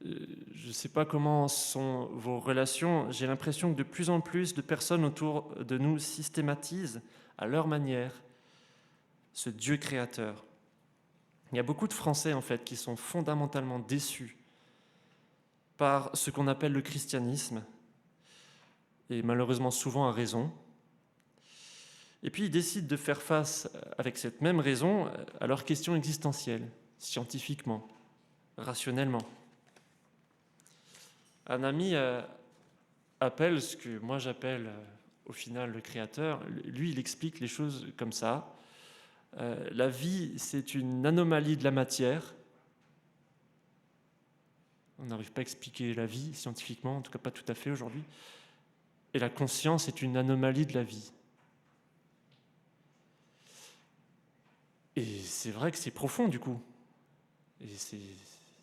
Je ne sais pas comment sont vos relations, j'ai l'impression que de plus en plus de personnes autour de nous systématisent à leur manière ce Dieu créateur. Il y a beaucoup de Français en fait qui sont fondamentalement déçus par ce qu'on appelle le christianisme, et malheureusement souvent à raison. Et puis ils décident de faire face avec cette même raison à leurs questions existentielles, scientifiquement, rationnellement. Un ami appelle ce que moi j'appelle au final le Créateur. Lui, il explique les choses comme ça. La vie, c'est une anomalie de la matière. On n'arrive pas à expliquer la vie scientifiquement, en tout cas pas tout à fait aujourd'hui. Et la conscience est une anomalie de la vie. Et c'est vrai que c'est profond du coup. Et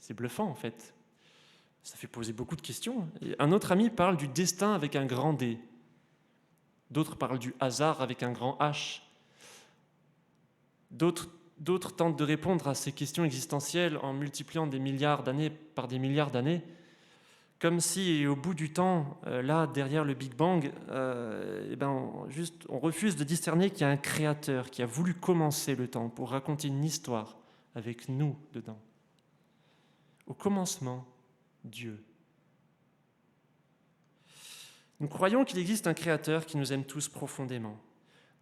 c'est bluffant en fait. Ça fait poser beaucoup de questions. Et un autre ami parle du destin avec un grand D. D'autres parlent du hasard avec un grand H. D'autres tentent de répondre à ces questions existentielles en multipliant des milliards d'années par des milliards d'années, comme si au bout du temps, là, derrière le Big Bang, on refuse de discerner qu'il y a un créateur qui a voulu commencer le temps pour raconter une histoire avec nous dedans. Au commencement, Dieu. Nous croyons qu'il existe un créateur qui nous aime tous profondément.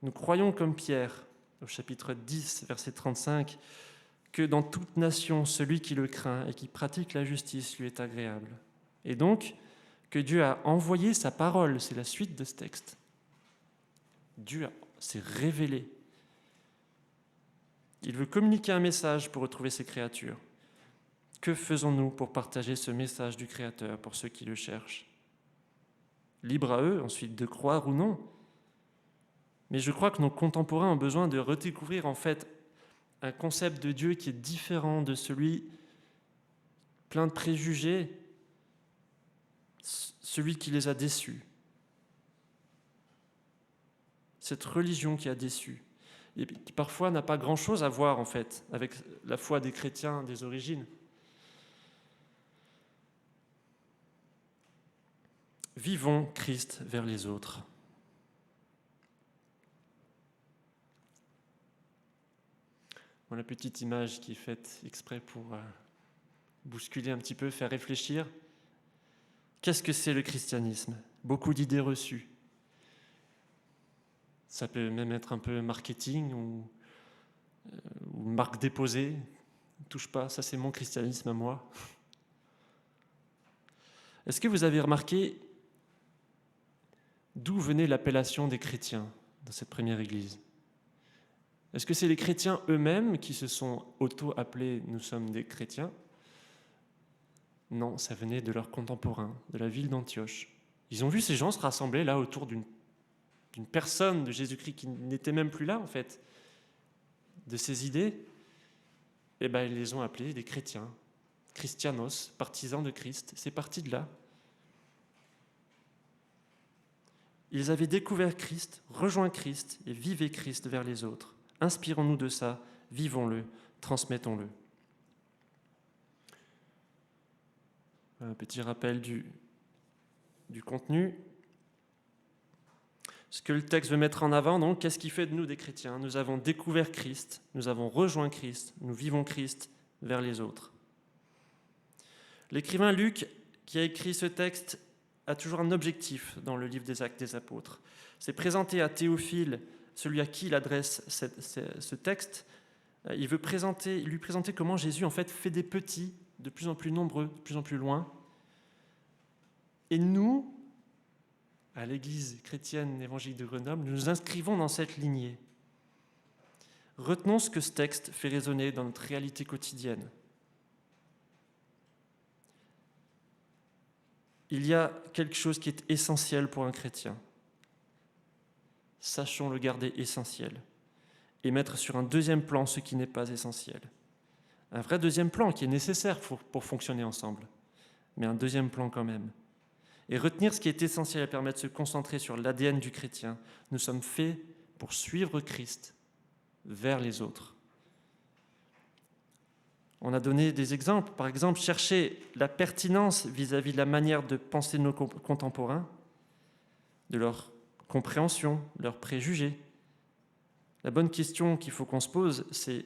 Nous croyons comme Pierre, au chapitre 10, verset 35, que dans toute nation, celui qui le craint et qui pratique la justice lui est agréable. Et donc, que Dieu a envoyé sa parole, c'est la suite de ce texte. Dieu s'est révélé. Il veut communiquer un message pour retrouver ses créatures. Que faisons-nous pour partager ce message du Créateur pour ceux qui le cherchent? Libre à eux, ensuite, de croire ou non. Mais je crois que nos contemporains ont besoin de redécouvrir en fait un concept de Dieu qui est différent de celui plein de préjugés, celui qui les a déçus. Cette religion qui a déçu, et qui parfois n'a pas grand-chose à voir en fait avec la foi des chrétiens des origines. Vivons Christ vers les autres. Voilà la petite image qui est faite exprès pour bousculer un petit peu, faire réfléchir. Qu'est-ce que c'est le christianisme? Beaucoup d'idées reçues. Ça peut même être un peu marketing ou marque déposée. Ne touche pas, ça c'est mon christianisme à moi. Est-ce que vous avez remarqué d'où venait l'appellation des chrétiens dans cette première église? Est-ce que c'est les chrétiens eux-mêmes qui se sont auto-appelés « nous sommes des chrétiens » ? Non, ça venait de leurs contemporains, de la ville d'Antioche. Ils ont vu ces gens se rassembler là autour d'une personne de Jésus-Christ qui n'était même plus là en fait, de ses idées. Et bien ils les ont appelés des chrétiens, Christianos, partisans de Christ. C'est parti de là. Ils avaient découvert Christ, rejoint Christ et vivaient Christ vers les autres. Inspirons-nous de ça, vivons-le, transmettons-le. Un petit rappel du contenu. Ce que le texte veut mettre en avant, donc, qu'est-ce qui fait de nous des chrétiens? Nous avons découvert Christ, nous avons rejoint Christ, nous vivons Christ vers les autres. L'écrivain Luc, qui a écrit ce texte, a toujours un objectif dans le livre des Actes des Apôtres. C'est présenter à Théophile, celui à qui il adresse ce texte, il veut lui présenter comment Jésus en fait des petits de plus en plus nombreux, de plus en plus loin. Et nous, à l'Église chrétienne évangélique de Grenoble, nous nous inscrivons dans cette lignée. Retenons ce que ce texte fait résonner dans notre réalité quotidienne. Il y a quelque chose qui est essentiel pour un chrétien. Sachons le garder essentiel et mettre sur un deuxième plan ce qui n'est pas essentiel. Un vrai deuxième plan qui est nécessaire pour fonctionner ensemble, mais un deuxième plan quand même. Et retenir ce qui est essentiel et permettre de se concentrer sur l'ADN du chrétien. Nous sommes faits pour suivre Christ vers les autres. On a donné des exemples. Par exemple, chercher la pertinence vis-à-vis de la manière de penser de nos contemporains, de leur compréhension, leurs préjugés. La bonne question qu'il faut qu'on se pose, c'est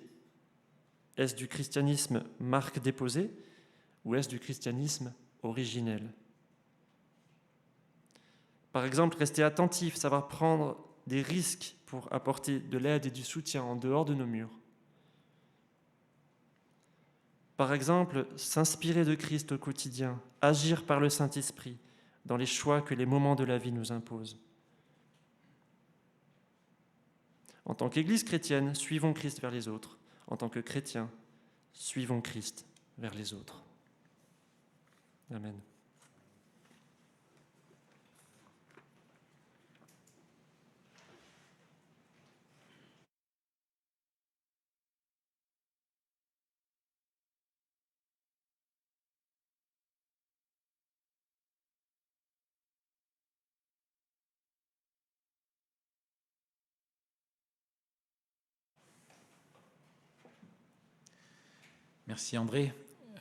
est-ce du christianisme marque déposée ou est-ce du christianisme originel? Par exemple, rester attentif, savoir prendre des risques pour apporter de l'aide et du soutien en dehors de nos murs. Par exemple, s'inspirer de Christ au quotidien, agir par le Saint-Esprit dans les choix que les moments de la vie nous imposent. En tant qu'Église chrétienne, suivons Christ vers les autres. En tant que chrétiens, suivons Christ vers les autres. Amen. Merci André.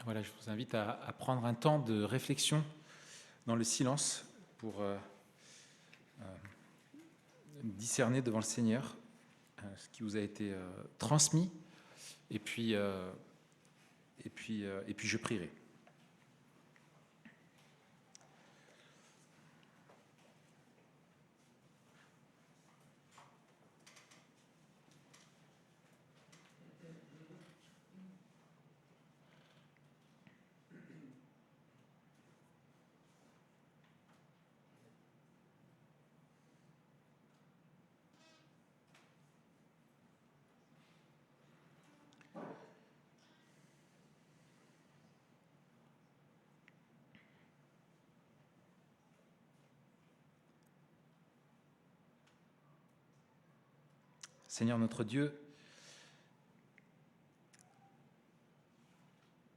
Voilà, je vous invite à prendre un temps de réflexion dans le silence pour discerner devant le Seigneur ce qui vous a été transmis et puis je prierai. Seigneur notre Dieu,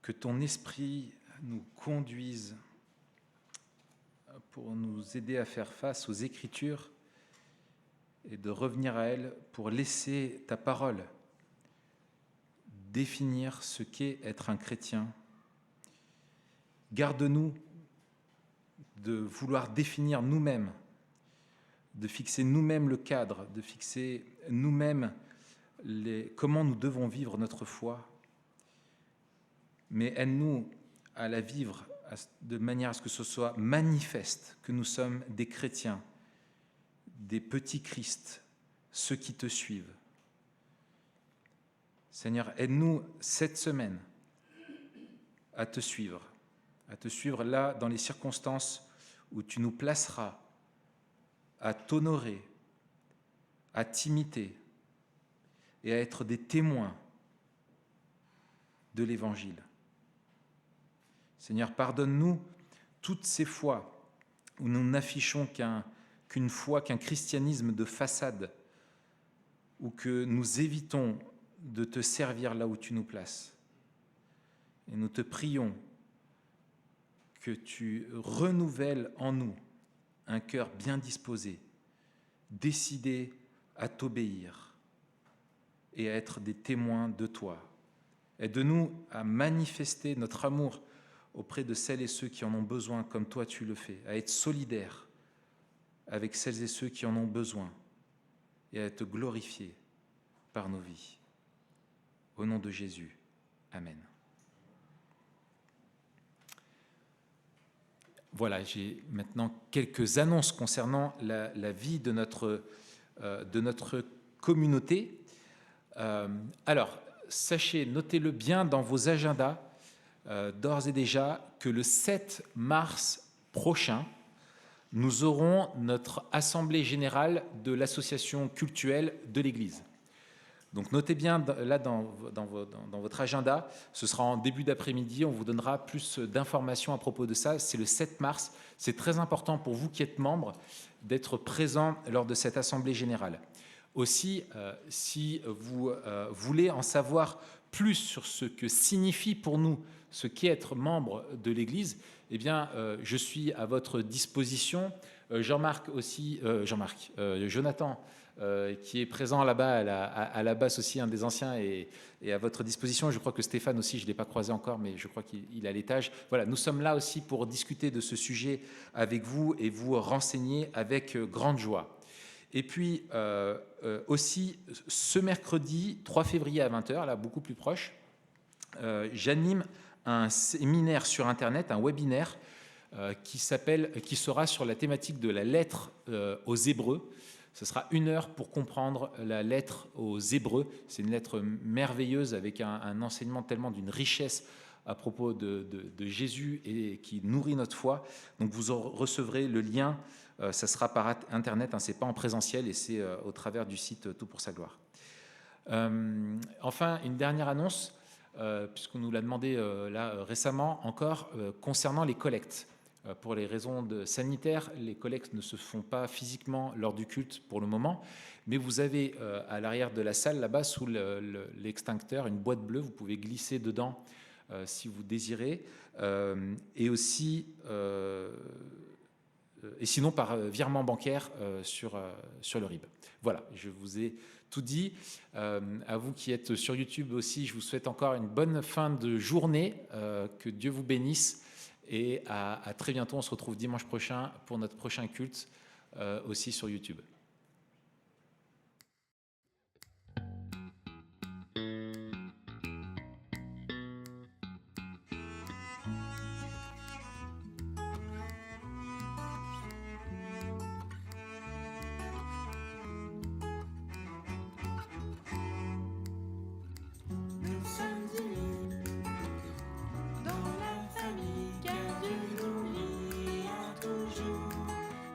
que ton esprit nous conduise pour nous aider à faire face aux Écritures et de revenir à elles pour laisser ta parole définir ce qu'est être un chrétien. Garde-nous de vouloir définir nous-mêmes, de fixer nous-mêmes le cadre, de fixer nous-mêmes comment nous devons vivre notre foi, mais aide-nous à la vivre de manière à ce que ce soit manifeste que nous sommes des chrétiens, des petits Christ, ceux qui te suivent. Seigneur, aide-nous cette semaine à te suivre là dans les circonstances où tu nous placeras, à t'honorer, à t'imiter et à être des témoins de l'Évangile. Seigneur, pardonne-nous toutes ces fois où nous n'affichons qu'une foi, qu'un christianisme de façade, ou que nous évitons de te servir là où tu nous places. Et nous te prions que tu renouvelles en nous un cœur bien disposé, décidé à t'obéir et à être des témoins de toi. Aide-nous à manifester notre amour auprès de celles et ceux qui en ont besoin comme toi tu le fais, à être solidaires avec celles et ceux qui en ont besoin et à te glorifier par nos vies. Au nom de Jésus, Amen. Voilà, j'ai maintenant quelques annonces concernant la vie de notre communauté. Alors, sachez, notez-le bien dans vos agendas, d'ores et déjà, que le 7 mars prochain, nous aurons notre assemblée générale de l'association cultuelle de l'Église. Donc notez bien là dans votre agenda, ce sera en début d'après-midi, on vous donnera plus d'informations à propos de ça. C'est le 7 mars, c'est très important pour vous qui êtes membres d'être présents lors de cette assemblée générale. Aussi, si vous voulez en savoir plus sur ce que signifie pour nous ce qu'est être membre de l'Église, eh bien, je suis à votre disposition. Jonathan, qui est présent là-bas à la basse aussi, un des anciens, et à votre disposition. Je crois que Stéphane aussi, je ne l'ai pas croisé encore, mais je crois qu'il est à l'étage. Voilà, nous sommes là aussi pour discuter de ce sujet avec vous et vous renseigner avec grande joie. Et puis aussi, ce mercredi 3 février à 20h, là beaucoup plus proche, j'anime un séminaire sur Internet, un webinaire qui sera sur la thématique de la lettre aux Hébreux. Ce sera 1 heure pour comprendre la lettre aux Hébreux. C'est une lettre merveilleuse avec un enseignement tellement d'une richesse à propos de Jésus et qui nourrit notre foi. Donc vous recevrez le lien, ça sera par Internet, ce n'est pas en présentiel et c'est au travers du site Tout pour sa gloire. Enfin, une dernière annonce, puisqu'on nous l'a demandé là récemment encore, concernant les collectes. Pour les raisons sanitaires, les collectes ne se font pas physiquement lors du culte pour le moment, mais vous avez à l'arrière de la salle, là-bas, sous l'extincteur, une boîte bleue, vous pouvez glisser dedans si vous désirez, et aussi, et sinon par virement bancaire sur le RIB. Voilà, je vous ai tout dit. À vous qui êtes sur YouTube aussi, je vous souhaite encore une bonne fin de journée, que Dieu vous bénisse. Et à très bientôt, on se retrouve dimanche prochain pour notre prochain culte, aussi sur YouTube. Nous sommes unis dans la famille, car Dieu nous lie à toujours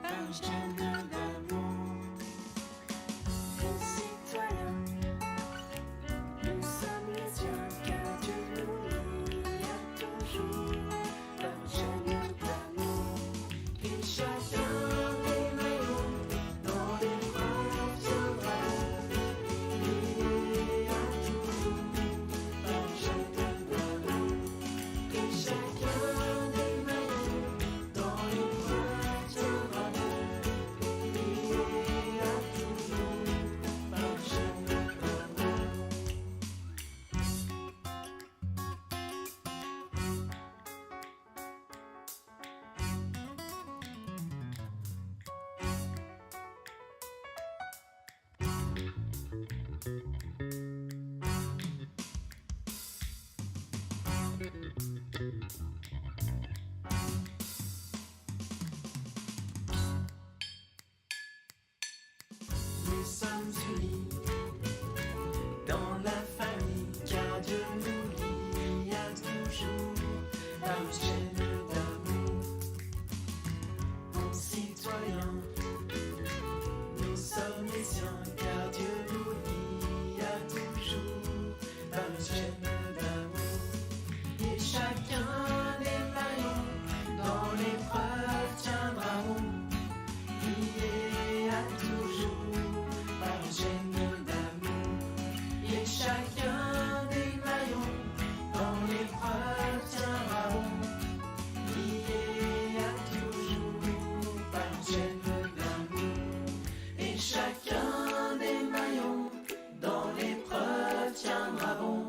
par chaîne d'amour. sommes unis dans la famille, car Dieu nous lie à toujours par une chaîne d'amour. Concitoyens, nous sommes les siens, car Dieu nous lie à toujours par une chaîne d'amour. Et chacun des maillons dans l'épreuve tiendra rond, lié à toujours par une chaîne d'amour. Et chacun des maillons dans l'épreuve tiendra rond, lié à toujours par une chaîne d'amour. Et chacun des maillons dans l'épreuve tiendra bon,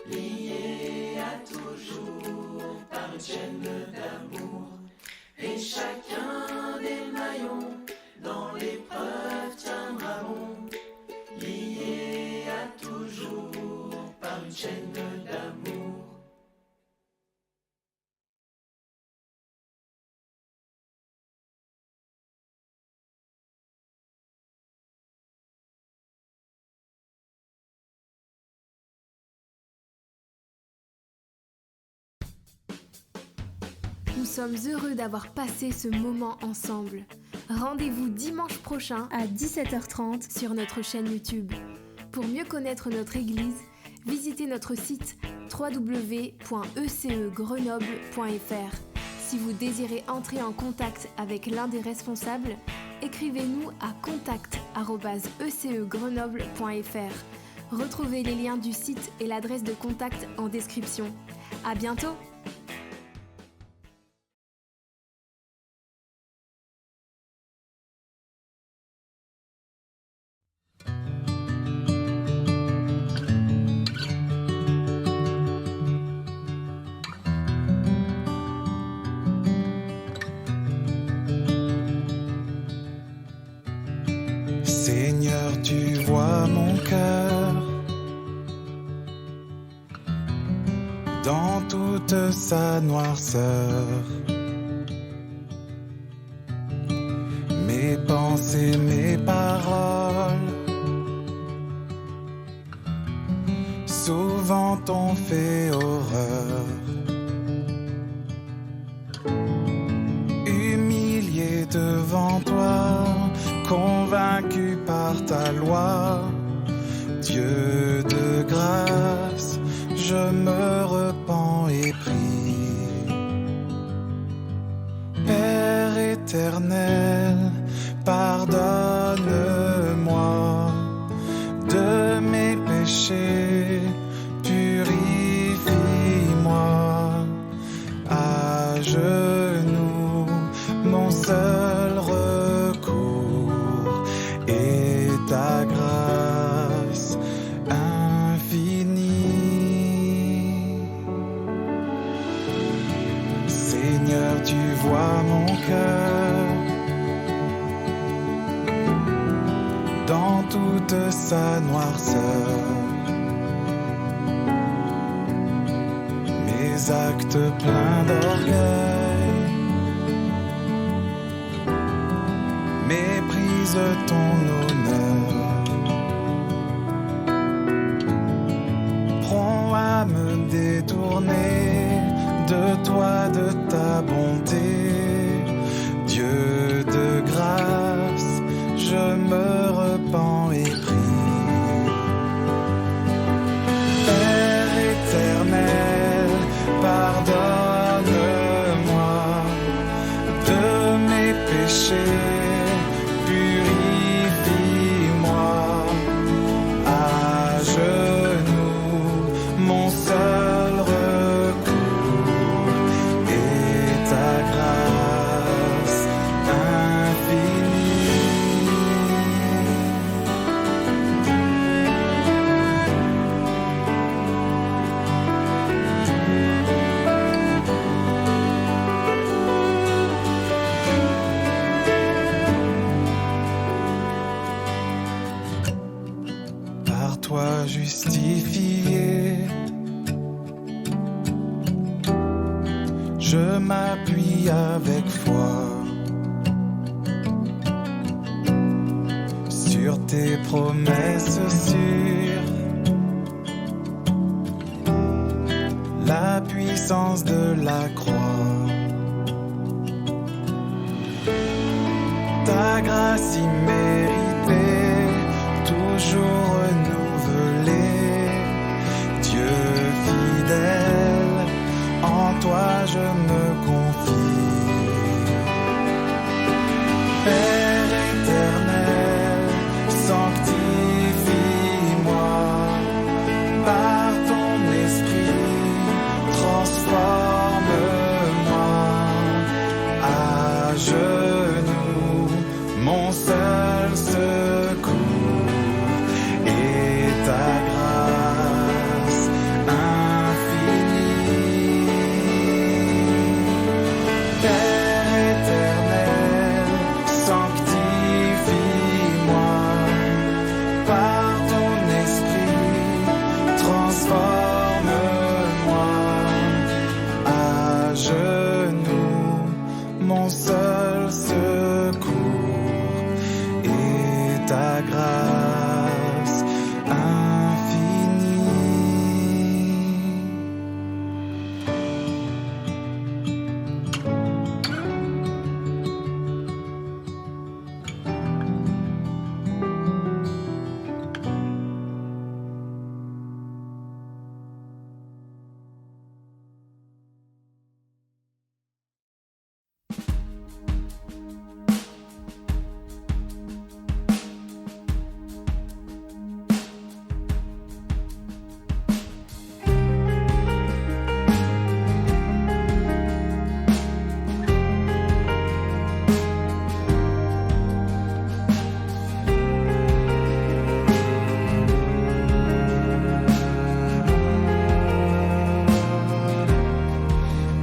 lié à toujours par une chaîne d'amour. Et chacun des maillons dans l'épreuve tiendra bon, lié à toujours par une chaîne d'amour. Nous sommes heureux d'avoir passé ce moment ensemble. Rendez-vous dimanche prochain à 17h30 sur notre chaîne YouTube. Pour mieux connaître notre église, visitez notre site www.ecegrenoble.fr. Si vous désirez entrer en contact avec l'un des responsables, écrivez-nous à contact@ecegrenoble.fr. Retrouvez les liens du site et l'adresse de contact en description. À bientôt! Seigneur, tu vois mon cœur dans toute sa noirceur. Mes pensées, mes paroles, souvent t'ont fait horreur. Humilié devant toi, convaincu par ta loi, Dieu de grâce, je me repens et prie. Père éternel, pardonne-moi de mes péchés, purifie-moi. À genoux, mon seul recours est ta grâce infinie. Seigneur, tu vois mon cœur dans toute sa noirceur. Mes actes pleins d'orgueil méprisent ton honneur. Prompt à me détourner de toi, de ta bonté. Dieu de grâce, je me repens et prie. Père éternel, pardonne-moi de mes péchés, purifie-moi. À genoux, mon seul recours est ta grâce infinie. Par toi justifié, je m'appuie avec foi sur tes promesses sûres. La puissance de la croix, ta grâce imméritée, toujours renouvelée. Dieu fidèle, en toi je me confie. Père éternel, sanctifie-moi par ton esprit, transforme-moi à genoux. Mon seul secours est ta grâce infinie. Père éternel, sanctifie-moi par ton esprit, transforme-moi à genoux. Mon seul secours est ta grâce infinie.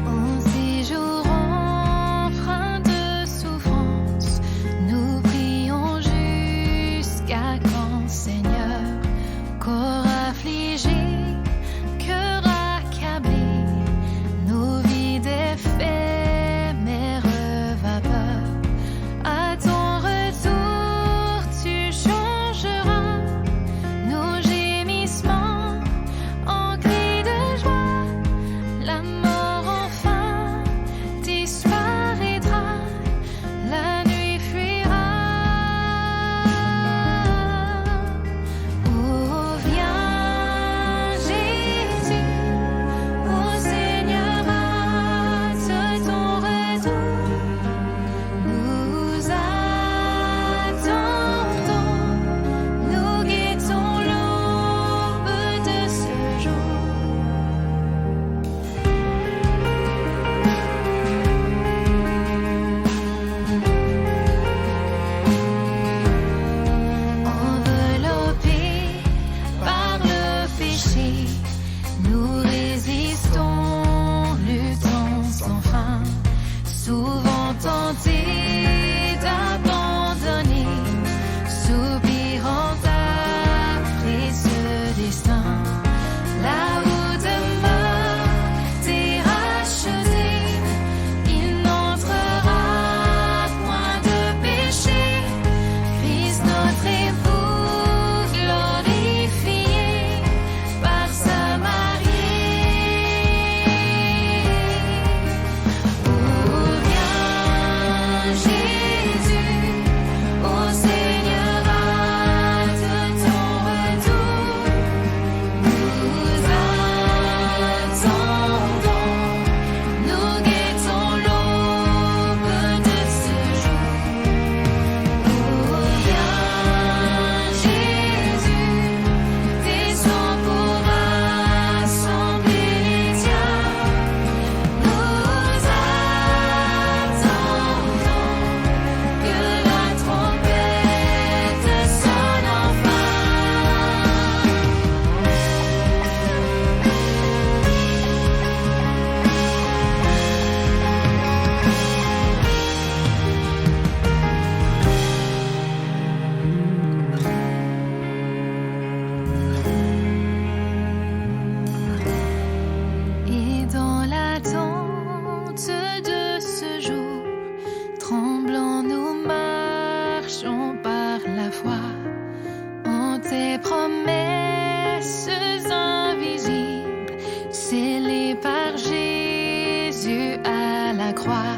En ces jours empreints de souffrance, nous prions jusqu'à quand, Seigneur? Corps affligé, cœur accablé, nos vies d'éphémères vapeurs. À ton retour, tu changeras nos gémissements en cris de joie. La mort enfin disparaîtra, la nuit fuira. Oh, viens Jésus, ô Seigneur, hâte ton retour. Nous attendons, nous guettons l'aube de ce jour. Enveloppés par le péché, nous résistons, luttons sans fin, souvent tentés d'abandonner, soupirant après ce destin. Là où demeure tes rachetés, il n'entrera point de péché. Christ notre époux glorifié par sa mariée. Oh, viens Jésus, ô Seigneur, hâte ton retour. Nous attendons, nous guettons l'aube de ce jour. Oh, viens Jésus, descends pour rassembler les tiens. Nous attendons que la trompette sonne enfin. Et dans l'attente de ce jour, tremblant nous marchons par la foi. tes promesses invisibles, scellées par Jésus à la croix.